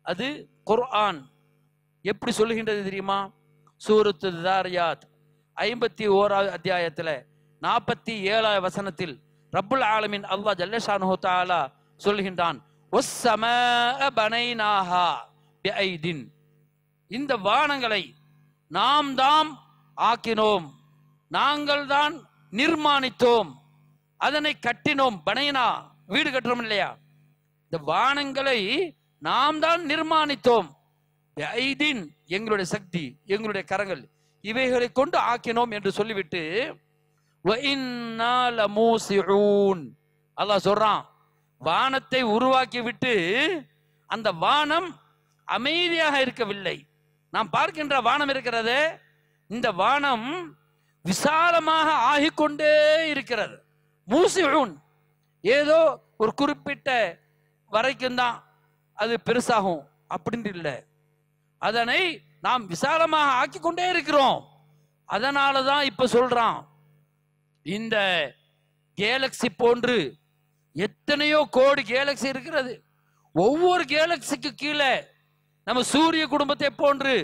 Speaker 2: அது குர்ஆன் எப்படி சொல்லுகின்றது தெரியுமா? சூரத்து தாரியாத் 51வது அத்தியாயத்தில் 47வது வசனத்தில் ரப்புல் ஆலமீன் அல்லாஹ் ஜல்லஷானஹு தஆலா சொல்கின்றான், வஸ்ஸமாஅ பனைனாஹா பிஐதின். இந்த வானங்களை நாம் தாம் ஆக்கினோம், நாங்கள் தான் நிர்மாணித்தோம், அதனை கட்டினோம். பனைனா வீடு கட்டுறோம் இல்லையா, இந்த வானங்களை நாம் தான் நிர்மாணித்தோம். ஐதின் எங்களுடைய சக்தி, எங்களுடைய கரங்கள், இவைகளை கொண்டு ஆக்கினோம் என்று சொல்லிவிட்டு அல்லாஹ் சொல்றான், வானத்தை உருவாக்கி விட்டு அந்த வானம் அமைதியாக இருக்கவில்லை. நாம் பார்க்கின்ற வானம் இருக்கிறது, இந்த வானம் விசாலமாக ஆகிக்கொண்டே இருக்கிறது. மூசிஊன், ஏதோ ஒரு குறிப்பிட்ட வரைக்கும் தான் அது பெருசாகும் அப்படின்னு இல்லை. அதனை நாம் விசாலமாக ஆக்கி கொண்டே இருக்கிறோம். அதனாலதான் இப்ப சொல்றான், இந்த கேலக்சி போன்று எத்தனையோ கோடி கேலக்சி இருக்கிறது. ஒவ்வொரு கேலக்சிக்கு கீழே நம்ம சூரிய குடும்பத்தை போன்று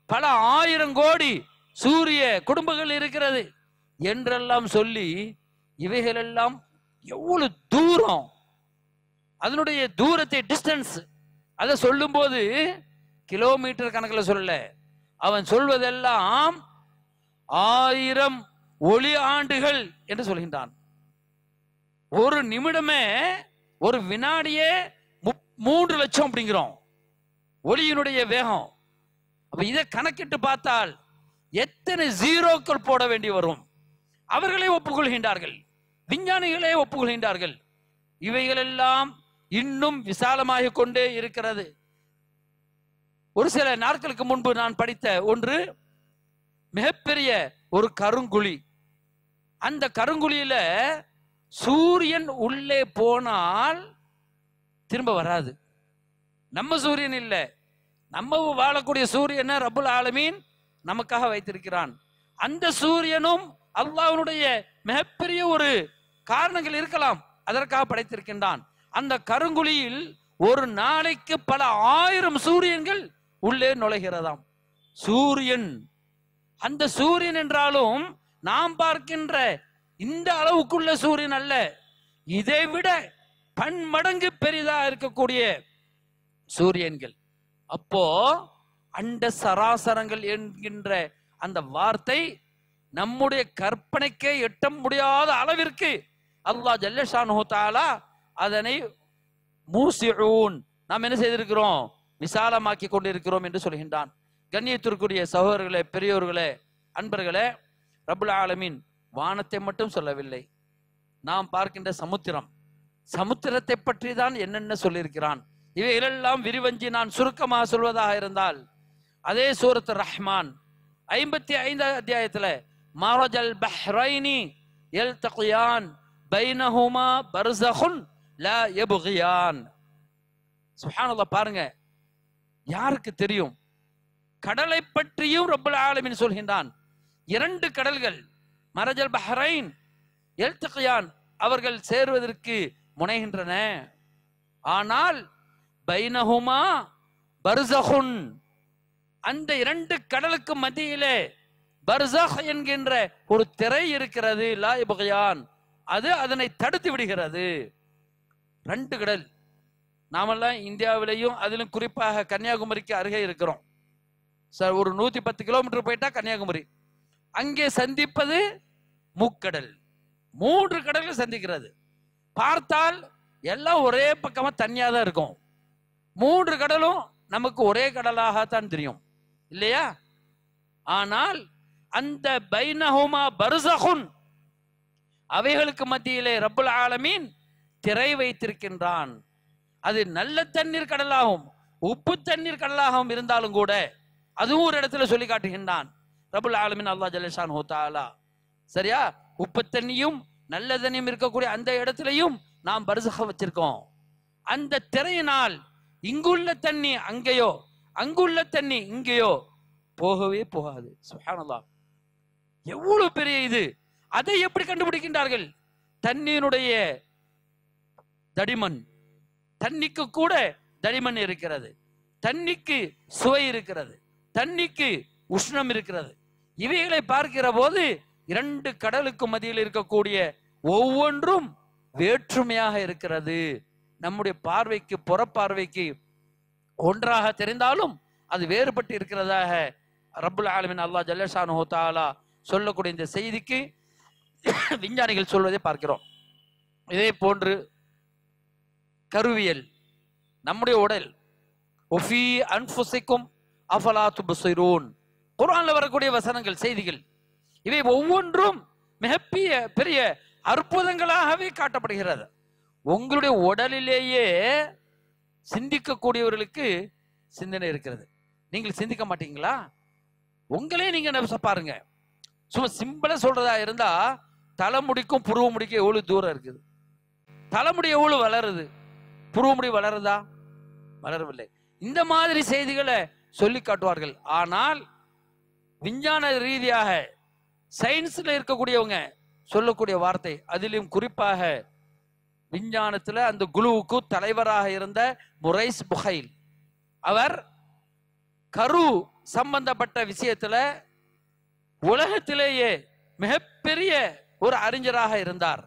Speaker 2: பல 1000 கோடி சூரிய குடும்பங்கள் இருக்கிறது என்றெல்லாம் சொல்லி, இவைகளெல்லாம் எவ்வளவு தூரம், அதனுடைய தூரத்தை, டிஸ்டன்ஸ், அதை சொல்லும் போது கிலோமீட்டர் கணக்கில் சொல்லல. அவன் சொல்வதெல்லாம் 1000 ஒளி ஆண்டுகள் என்று சொல்கின்றான். ஒரு நிமிடமே, ஒரு வினாடியே 3 லட்சம் அப்படிங்கிறோம் ஒளியினுடைய வேகம். அப்ப இதை கணக்கிட்டு பார்த்தால் எத்தனை ஜீரோக்கள் போட வேண்டி வரும். அவர்களே ஒப்புக்கொள்கின்றார்கள், விஞ்ஞானிகளே ஒப்புக்கொள்கின்றார்கள். இவைகளெல்லாம் இன்னும் விசாலமாக கொண்டே இருக்கிறது. ஒரு சில நாட்களுக்கு முன்பு நான் படித்த ஒன்று, மிகப்பெரிய ஒரு கருங்குழி. அந்த கருங்குழியில சூரியன் உள்ளே போனால் திரும்ப வராது. நம்ம சூரியன் இல்லை, நம்ம வாழக்கூடிய சூரியனை ரப்புல் ஆலமீன் நமக்காக வைத்திருக்கிறான். அந்த சூரியனும் அல்லாஹ்வுடைய மிகப்பெரிய ஒரு காரணங்கள் இருக்கலாம், அதற்காக படைத்திருக்கின்றான். அந்த கருங்குழியில் ஒரு நாளைக்கு பல 1000 சூரியன்கள் உள்ளே நுழைகிறதாம். சூரியன், அந்த சூரியன் என்றாலும் நாம் பார்க்கின்ற இந்த அளவுக்குள்ள சூரியன் அல்ல, இதை விட பன்மடங்கு பெரிதா இருக்கக்கூடிய சூரியன்கள். அப்போ அண்ட சராசரங்கள் என்கின்ற அந்த வார்த்தை நம்முடைய கற்பனைக்கே எட்ட முடியாத அளவிற்கு அல்லாஹ் ஜல்ல ஷானுஹு தஆலா அதனை மூசிஊன், நாம் என்ன செய்திருக்கிறோம், விசாலமாக்கி கொண்டிருக்கிறோம் என்று சொல்கின்றான். கண்ணியத்திற்குரிய சகோதரர்களே, பெரியோர்களே, அன்பர்களே, ரப்புல் ஆலமீன் வானத்தை மட்டும் சொல்லவில்லை, நாம் பார்க்கின்ற சமுத்திரம், சமுத்திரத்தை பற்றி தான் என்னென்ன சொல்லியிருக்கிறான். இவைகளெல்லாம் விரிவஞ்சி நான் சுருக்கமாக சொல்வதாக இருந்தால், அதே சூரத்து ரஹ்மான் 55 அத்தியாயத்துல மரஜல் பஹ்ரைனி யல்தகியான் பைனஹுமா பர்ஸகுன் லா யப்கியான். சுப்ஹானல்லாஹ், பாருங்க, யாருக்கு தெரியும், கடலை பற்றியும் ரப்புல் ஆலமீன் சொல்கின்றான். 2 கடல்கள், மரஜல் பஹ்ரைன் யல்தகியான், அவர்கள் சேருவதற்கு முனைகின்றன. ஆனால் பைனஹுமா பர்ஸகுன், அந்த 2 கடலுக்கு மத்தியிலே பர்ஸக் என்கின்ற ஒரு திரை இருக்கிறது. லா யப்கியான், அது அதனை தடுத்து விடுகிறது. 2 கடல். நாமெல்லாம் இந்தியாவிலேயும் அதிலும் குறிப்பாக கன்னியாகுமரிக்கு அருகே இருக்கிறோம் சார். ஒரு 110 கிலோமீட்டர் போயிட்டா கன்னியாகுமரி. அங்கே சந்திப்பது முக்கடல். 3 கடல்கள் சந்திக்கிறது. பார்த்தால் எல்லாம் ஒரே பக்கமா தனியா தான் இருக்கும். 3 கடலும் நமக்கு ஒரே கடலாகத்தான் தெரியும், இல்லையா? ஆனால் அந்த பைனஹுமா பர்ஸகுன், அவைகளுக்கு மத்தியிலே ரப்புல் ஆலமீன் திரை வைத்திருக்கின்றான். அது நல்ல தண்ணீர் கடலாகவும் உப்பு தண்ணீர் கடலாகவும் இருந்தாலும் கூட அதுவும் ஒரு இடத்துல சொல்லி காட்டுகின்றான் ரப்புல் ஆலமீன் அல்லாஹ் ஜல்ல ஷானுஹு தஆலா. சரியா? உப்பு தண்ணியும் நல்ல தண்ணியும் இருக்கக்கூடிய அந்த இடத்துலையும் நாம் பர்ஸக வச்சிருக்கோம். அந்த திரையினால் இங்குள்ள தண்ணி அங்கேயோ, அங்குள்ள தண்ணி இங்கேயோ போகவே போகாது. சுப்ஹானல்லாஹ், எவ்வளவு பெரிய இது! அதை எப்படி கண்டுபிடிக்கின்றார்கள்? தண்ணீருடைய தடிமன், தண்ணிக்கு கூட தடிமன் இருக்கிறது, தண்ணிக்கு சுவை இருக்கிறது, தண்ணிக்கு உஷ்ணம் இருக்கிறது. இவைகளை பார்க்கிற போது 2 கடலுக்கு மத்தியில் இருக்கக்கூடிய ஒவ்வொன்றும் வேற்றுமையாக இருக்கிறது. நம்முடைய பார்வைக்கு, புறப்பார்வைக்கு ஒன்றாக தெரிந்தாலும் அது வேறுபட்டு இருக்கிறதாக ரப்புல் ஆலமீன் அல்லாஹ் ஜல்ல ஷானுஹு தஆலா சொல்லக்கூடிய இந்த செய்திக்கு விஞ்ஞானிகள் சொல்வதை பார்க்கிறோம். இதே போன்று கருவியல், நம்முடைய உடல், ஒஃபி அன்ஃபுஸிக்கும் அஃபலா துப்ஸிரூன், குர்ஆன்ல வரக்கூடிய வசனங்கள், செய்திகள், இவை ஒவ்வொன்றும் மிகப்பெரிய பெரிய அற்புதங்களாகவே காட்டப்படுகிறது. உங்களுடைய உடலிலேயே சிந்திக்கக்கூடியவர்களுக்கு சிந்தனை இருக்கிறது. நீங்கள் சிந்திக்க மாட்டீங்களா? உங்களே நீங்க பாருங்க. சும்மா சிம்பிளா சொல்றதா இருந்தா தலைமுடிக்கும் புருவ முடிக்கும் எவ்வளவு தூரம் இருக்குது. தலைமுடி எவ்வளவு வளருது, புருவமுடி வளருதா? வளரவில்லை. இந்த மாதிரி செய்திகளை சொல்லி காட்டுவார்கள். ஆனால் விஞ்ஞான ரீதியாக சயின்ஸ்ல இருக்கக்கூடியவங்க சொல்லக்கூடிய வார்த்தை, அதிலும் குறிப்பாக விஞ்ஞானத்துல அந்த குழுவுக்கு தலைவராக இருந்த முரைஸ் புகைல், அவர் கரு சம்பந்தப்பட்ட விஷயத்துல உலகத்திலேயே மிகப்பெரிய ஒரு அறிஞராக இருந்தார்.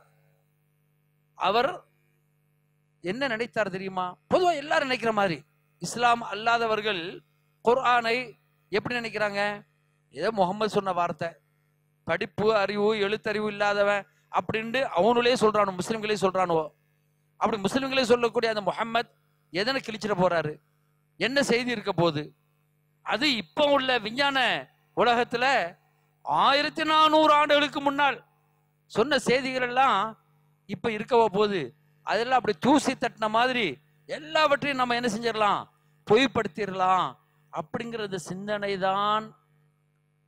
Speaker 2: அவர் என்ன நினைத்தார் தெரியுமா? பொதுவாக எல்லாரும் நினைக்கிற மாதிரி இஸ்லாம் அல்லாதவர்கள் குர்ஆனை எப்படி நினைக்கிறாங்க? ஏதோ முகமது சொன்ன வார்த்தை, படிப்பு அறிவு எழுத்தறிவு இல்லாதவன் அப்படின்னு அவனுங்களே சொல்றானோ, முஸ்லிம்களே சொல்றானோ. அப்படி முஸ்லிம்களே சொல்லக்கூடிய அந்த முஹம்மத் எதனை கிழிச்சிட போறாரு? என்ன செய்தி இருக்க போகுது? அது இப்ப உள்ள விஞ்ஞான உலகத்துல 1400 ஆண்டுகளுக்கு முன்னால் சொன்ன செய்திகள் எல்லாம் இப்ப இருக்கவோ போகுது. அதெல்லாம் அப்படி தூசி தட்டின மாதிரி எல்லாவற்றையும் நம்ம என்ன செஞ்சிடலாம், பொய்ப்படுத்திடலாம் அப்படிங்கிறது சிந்தனை தான்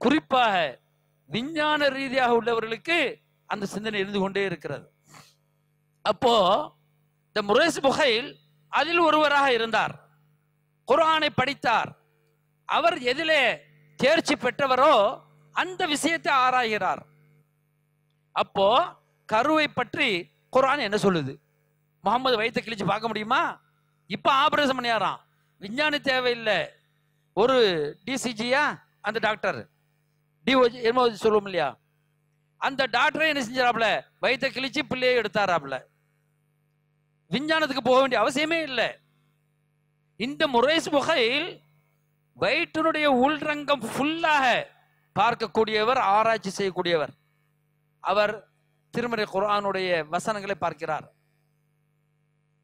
Speaker 2: குறிப்பாக விஞ்ஞான ரீதியாக உள்ளவர்களுக்கு அந்த சிந்தனை இருந்து கொண்டே இருக்கிறது. அப்போ இந்த முரைஸ் புகைல் அதில் ஒருவராக இருந்தார். குர்ஆனை படித்தார். அவர் எதிலே தேர்ச்சி பெற்றவரோ அந்த விஷயத்தை ஆராய்கிறார். அப்போ கருவை பற்றி குர்ஆன் என்ன சொல்லுது? முகமது வயிற்றை கிழிச்சு பார்க்க முடியுமா? இப்ப ஆபரேஷன் பண்ணியாராம். விஞ்ஞானி தேவையில்லை. ஒரு டிசிஜியா அந்த டாக்டர் டிஓஜி என்னமோ சொல்லுவோம் இல்லையா, அந்த டாக்டரை என்ன செஞ்சாப்ல, வயிற்றை கிழிச்சு பிள்ளையை எடுத்தாராப்ல. விஞ்ஞானத்துக்கு போக வேண்டிய அவசியமே இல்லை. இந்த முரைஸ் புகைல் வயிற்றினுடைய உள்ரங்கம் ஃபுல்லாக பார்க்கக்கூடியவர், ஆராய்ச்சி செய்யக்கூடியவர். அவர் திருமறை குர்ஆனுடைய வசனங்களை பார்க்கிறார்.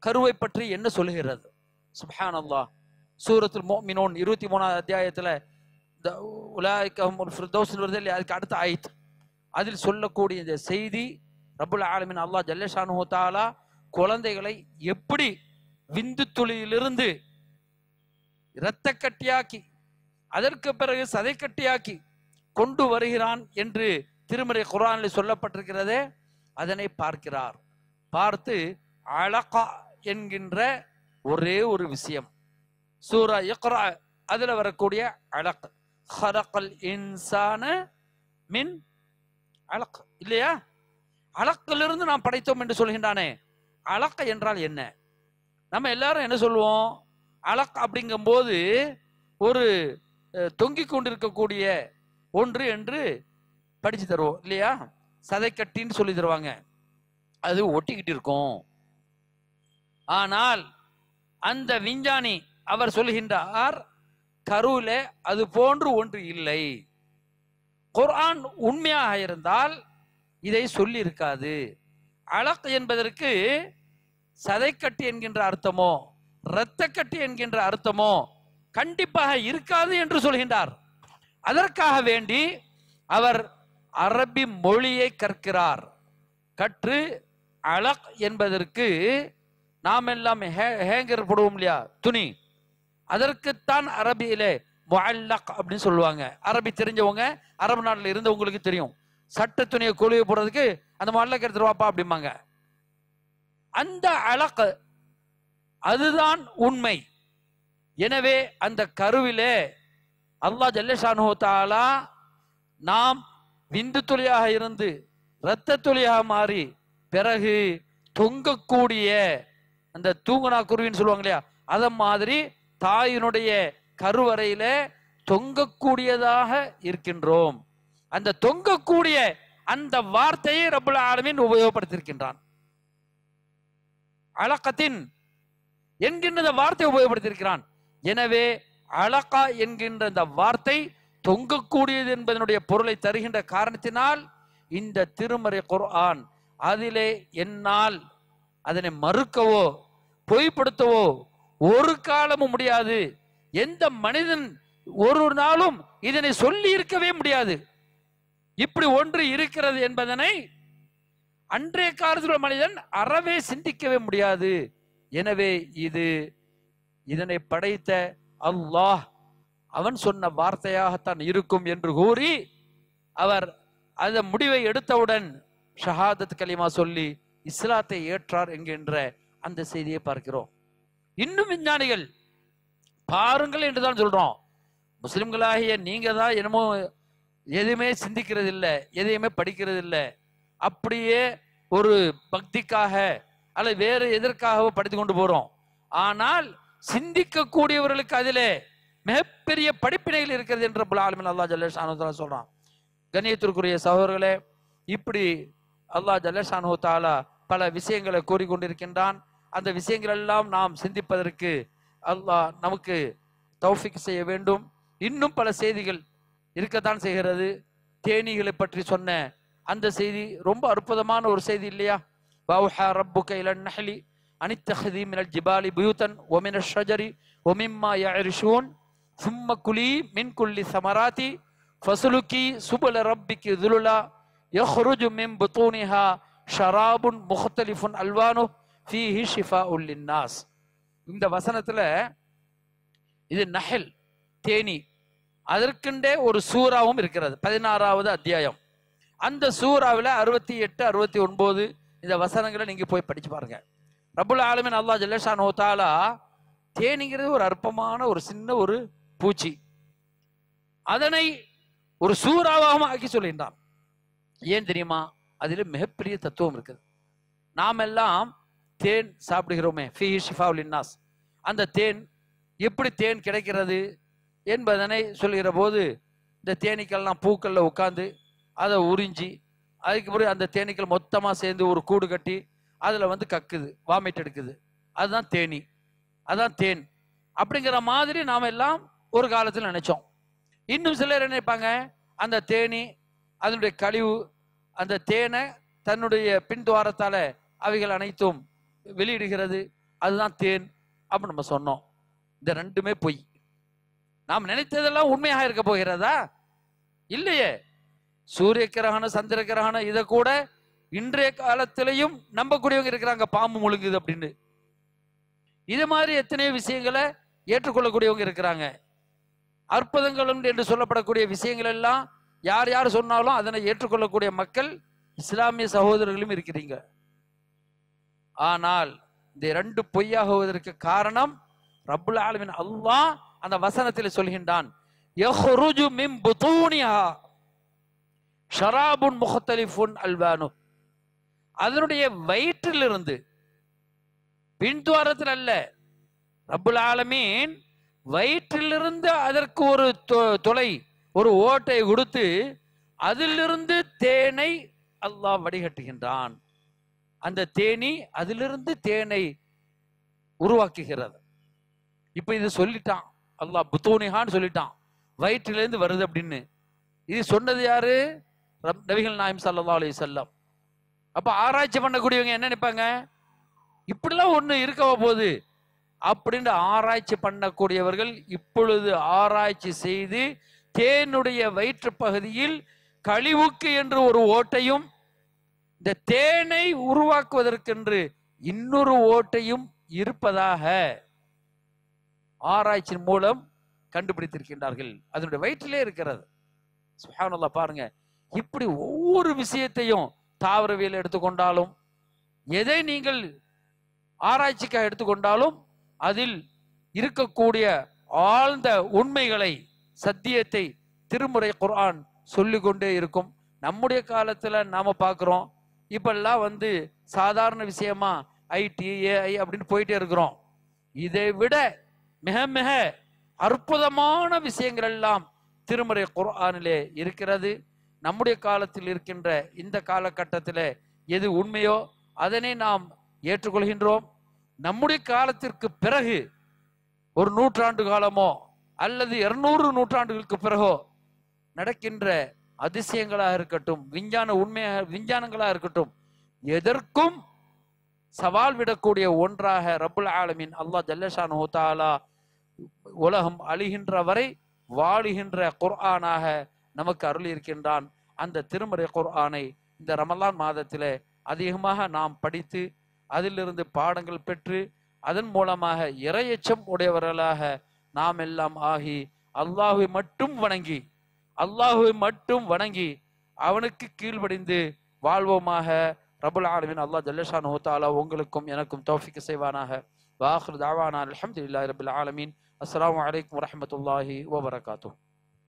Speaker 2: கருவை பற்றி என்ன சொல்லுகிறது? சுப்ஹானல்லாஹ். சூரத்துல் முஃமினூன் 23வது அத்தியாயத்துல அதுக்கு அடுத்த ஆயத், அதில் சொல்லக்கூடிய இந்த செய்தி, ரப்புல் ஆலமீன் அல்லாஹ் ஜல்ல ஷானுஹு தஆலா குழந்தைகளை எப்படி விந்து துளியிலிருந்து இரத்த கட்டியாக்கி அதற்கு பிறகு சதை கட்டியாக்கி கொண்டு வருகிறான் என்று திருமறை குர்ஆனில் சொல்லப்பட்டிருக்கிறதே, அதனை பார்க்கிறார். பார்த்து அலகா என்கின்ற ஒரே ஒரு விஷயம், சூரா இக்ரா அதுல வரக்கூடிய அலக், ஹலகல் இன்சான மின் அலக் இல்லையா? அலக்கிலிருந்து நாம் படைத்தோம் என்று சொல்கின்றானே, அலக்க என்றால் என்ன? நம்ம எல்லாரும் என்ன சொல்லுவோம்? அலக் அப்படிங்கும் போது ஒரு தொங்கிக் கொண்டிருக்கக்கூடிய ஒன்று என்று படிச்சு தருவோம் இல்லையா? சதை கட்டின்னு சொல்லி தருவாங்க. அது ஒட்டிக்கிட்டு இருக்கும். ஆனால் அந்த விஞ்ஞானி அவர் சொல்கின்றார், கருவில அது போன்று ஒன்று இல்லை. குர்ஆன் உண்மையாக இருந்தால் இதை சொல்லி இருக்காது. அலக் என்பதற்கு சதைக்கட்டி என்கின்ற அர்த்தமோ இரத்த கட்டி என்கின்ற அர்த்தமோ கண்டிப்பாக இருக்காது என்று சொல்கின்றார். அதற்காக வேண்டி அவர் அரபி மொழியை கற்கிறார். கற்று அலக் என்பதற்கு நாம் எல்லாம் ஹேங்கர் போடுவோம் இல்லையா, துணி, அதற்குத்தான் அரபியிலே முஅல்லக் அப்படின்னு சொல்லுவாங்க. அரபி தெரிஞ்சவங்க, அரபு நாட்டில் இருந்தவங்களுக்கு தெரியும். சட்ட துணியை கொழுவி போடுறதுக்கு அந்த முஅல்லக் எடுத்துட்டு வாப்பா அப்படிம்பாங்க. அந்த அலக் அதுதான் உண்மை. எனவே அந்த கருவிலே அல்லாஹ் ஜல்ல ஷானுஹு தஆலா நாம் விந்து துளியாக இருந்து இரத்த துளியாக மாறி பிறகு தொங்கக்கூடிய அந்த தூங்குனா குருவின்னு சொல்லுவாங்க இல்லையா, அத மாதிரி தாயினுடைய கருவறையில தொங்கக்கூடியதாக இருக்கின்றோம். அந்த தொங்கக்கூடிய அந்த வார்த்தையை ரப்புல் ஆலமீன் உபயோகப்படுத்தியிருக்கின்றான். அலகத்தின் என்கின்ற வார்த்தை உபயோகப்படுத்தியிருக்கிறான். எனவே அலகா என்கின்ற இந்த வார்த்தை தொங்கக்கூடியது என்பதனுடைய பொருளை தருகின்ற காரணத்தினால் இந்த திருமறை குர்ஆன் அதிலே என்னால் அதனை மறுக்கவோ பொய்ப்படுத்தவோ ஒரு காலமும் முடியாது. எந்த மனிதன் ஒரு நாளும் இதனை சொல்லி இருக்கவே முடியாது. இப்படி ஒன்று இருக்கிறது என்பதனை அன்றைய காலத்தில் மனிதன் அறவே சிந்திக்கவே முடியாது. எனவே இதனை படைத்த அல்லாஹ் அவன் சொன்ன வார்த்தையாகத்தான் இருக்கும் என்று கூறி அவர் அந்த முடிவை எடுத்தவுடன் ஷஹாதத் கலிமா சொல்லி இஸ்லாத்தை ஏற்றார் என்கின்ற அந்த செய்தியை பார்க்கிறோம். இன்னும் விஞ்ஞானிகள் பாருங்கள் என்றுதான் சொல்றோம். முஸ்லிம்களாகிய நீங்க தான் என்னமோ எதுவுமே சிந்திக்கிறது இல்லை, எதையுமே படிக்கிறது இல்லை, அப்படியே ஒரு பக்திக்காக அல்லது வேறு எதற்காகவோ படித்து கொண்டு போறோம். ஆனால் சிந்திக்க கூடியவர்களுக்கு அதிலே மிகப்பெரிய படிப்பினைகள் இருக்கிறது என்று ரப்பல் ஆலமீன் அல்லாஹ் ஜல்ல ஷானஹு சொல்றான். கண்ணியத்திற்குரிய சகோதரர்களே, இப்படி அல்லாஹ் ஜல்ல ஷானஹு தஆலா பல விஷயங்களை கூறிக்கொண்டிருக்கின்றான். அந்த விஷயங்கள் எல்லாம் நாம் சிந்திப்பதற்கு அல்லாஹ் நமக்கு தௌஃபீக் செய்ய வேண்டும். இன்னும் பல செய்திகள் இருக்கத்தான் செய்கிறது. தேனீகளை பற்றி சொன்ன அந்த செய்தி ரொம்ப அற்புதமான ஒரு செய்தி இல்லையா? வௌஹா ரப்புக இலன் நஹ்லி அனித்தஹதி மினல் ஜிபாலி புயூதன் வ மினஷ் ஷஜரி வ மிம்மா யஅரிஷூன் ثم كلي من كل ثمرات فسلكي سبل ربك ذللا يخرج من بطونها شراب مختلف الوانه فيه شفاء للناس. இந்த வசனத்துல இது நஹல் தேனி, அதற்கென்றே ஒரு சூறாவும் இருக்கிறது, 16வது அத்தியாயம். அந்த சூறாவில் 68, 69 இந்த வசனங்களை நீங்க போய் படிச்சு பாருங்க. ரப்புல் ஆலமீன் அல்லாஹ் ஜல்ல ஷானஹு தஆலா தேனிங்கிறது ஒரு அற்பமான ஒரு சின்ன ஒரு பூச்சி, அதனை ஒரு சூறாவாக ஆக்கி சொல்கின்றான். ஏன் தெரியுமா? அதில் மிகப்பெரிய தத்துவம் இருக்குது. நாம் எல்லாம் தேன் சாப்பிடுகிறோமே, ஃபீஹி ஷிஃபாஉ லின்னாஸ். அந்த தேன் எப்படி தேன் கிடைக்கிறது என்பதனை சொல்கிற போது, இந்த தேனீக்கள்லாம் பூக்கள்ல உட்காந்து அதை உறிஞ்சி அதுக்கு பிறகு அந்த தேனீக்கள் மொத்தமாக சேர்ந்து ஒரு கூடு கட்டி அதில் வந்து கக்குது, வாமிட் எடுக்குது. அதுதான் தேனி, அதான் தேன். அப்படிங்கிற மாதிரி நாம் எல்லாம் ஒரு காலத்தில் நினைச்சோம். இன்னும் சிலர் நினைப்பாங்க, அந்த தேனி அதனுடைய கழிவு அந்த தேனை தன்னுடைய பின்துவாரத்தால அவைகள் அனைத்தும் வெளியிடுகிறது, அதுதான் தேன் அப்படின்னு நம்ம சொன்னோம். இந்த ரெண்டுமே பொய். நாம் நினைத்ததெல்லாம் உண்மையாக இருக்க போகிறதா? இல்லையே. சூரிய கிரகணம், சந்திர கிரகணம், இதை கூட இன்றைய காலத்திலையும் நம்பக்கூடியவங்க இருக்கிறாங்க, பாம்பு முழுங்குது அப்படின்னு. இது மாதிரி எத்தனையோ விஷயங்களை ஏற்றுக்கொள்ளக்கூடியவங்க இருக்கிறாங்க. அற்புதங்கள் என்று சொல்லப்படக்கூடிய விஷயங்கள் எல்லாம் யார் யார் சொன்னாலும் அதனை ஏற்றுக்கொள்ளக்கூடிய மக்கள் இஸ்லாமிய சகோதரர்களும் இருக்கிறீங்க. ஆனால் இந்த இரண்டு பொய்யாகுவதற்கு காரணம் ரப்புல் ஆலமீன் அல்லாஹ் அந்த வசனத்தில் சொல்கின்றான், யஹ்ருஜு மின் புதூனிஹா ஷராபுன் முக்தலிஃபுன் அல்வானு. அதனுடைய வயிற்றிலிருந்து, பின்துவாரத்தில் அல்ல, ரப்புல் ஆலமீன் வயிற்றிலிருந்து அதற்கு ஒரு தொலை, ஒரு ஓட்டை கொடுத்து அதிலிருந்து தேனை அல்லாஹ் வடிகட்டுகின்றான். அந்த தேனி அதிலிருந்து தேனை உருவாக்குகிறது. இப்ப இது சொல்லிட்டான் அல்லாஹ், புத்தூனிஹான்னு சொல்லிட்டான், வயிற்றிலிருந்து வருது அப்படின்னு. இது சொன்னது யாரு? நபிகள் நாயகம் ஸல்லல்லாஹு அலைஹி வஸல்லம். அப்ப ஆராய்ச்சி பண்ணக்கூடியவங்க என்ன நினைப்பாங்க? இப்படிலாம் ஒண்ணு இருக்கவா போகுது அப்படின்னு ஆராய்ச்சி பண்ணக்கூடியவர்கள் இப்பொழுது ஆராய்ச்சி செய்து தேனுடைய வயிற்று பகுதியில் கழிவுக்கு என்று ஒரு ஓட்டையும், இந்த தேனை உருவாக்குவதற்கென்று இன்னொரு ஓட்டையும் இருப்பதாக ஆராய்ச்சியின் மூலம் கண்டுபிடித்திருக்கின்றார்கள். அதனுடைய வயிற்றிலே இருக்கிறது. சுப்ஹானல்லாஹ், பாருங்க. இப்படி ஒவ்வொரு விஷயத்தையும் தாவரவியல் எடுத்துக்கொண்டாலும், எதை நீங்கள் ஆராய்ச்சிக்காக எடுத்துக்கொண்டாலும் அதில் இருக்கக்கூடிய ஆழ்ந்த உண்மைகளை, சத்தியத்தை திருமுறை குர்ஆன் சொல்லிக் கொண்டே இருக்கும். நம்முடைய காலத்துல நாம பார்க்கிறோம், இப்பெல்லாம் வந்து சாதாரண விஷயமா ஐடி, ஏஐ அப்படின்னு போயிட்டே இருக்கிறோம். இதை விட மிக மிக அற்புதமான விஷயங்கள் எல்லாம் திருமுறை குர்ஆனிலே இருக்கிறது. நம்முடைய காலத்தில் இருக்கின்ற இந்த காலகட்டத்தில் எது உண்மையோ அதனை நாம் ஏற்றுக்கொள்கின்றோம். நம்முடைய காலத்திற்கு பிறகு ஒரு நூற்றாண்டு காலமோ அல்லது 200 நூற்றாண்டுகளுக்கு பிறகோ நடக்கின்ற அதிசயங்களாக இருக்கட்டும், விஞ்ஞானங்களாக இருக்கட்டும், எதற்கும் சவால் விடக்கூடிய ஒன்றாக ரப்புல் ஆலமீன் அல்லாஹ் ஜல்ல ஷானஹு தஆலா உலகம் அழிகின்ற வரை வாழுகின்ற குர்ஆனாக நமக்கு அருள் இருக்கின்றான். அந்த திருமறை குர்ஆனை இந்த ரமலான் மாதத்திலே அதிகமாக நாம் படித்து அதிலிருந்து பாடங்கள் பெற்று அதன் மூலமாக இறையச்சம் உடையவர்களாக நாம் எல்லாம் ஆகி அல்லாஹுவை மட்டும் வணங்கி அவனுக்கு கீழ்ப்படிந்து வாழ்வோமாக. ரப்புல் ஆலமீன் அல்லாஹ் ஜல்லஷானஹு தஆலா உங்களுக்கும் எனக்கும் தௌஃபீக் செய்வானாக. வ ஆகிரு தஅவானா அல்ஹம்துலில்லாஹி ரப்பில் ஆலமீன். அஸ்ஸலாமு அலைக்கும் வரஹ்மத்துல்லாஹி வபரகாத்துஹு.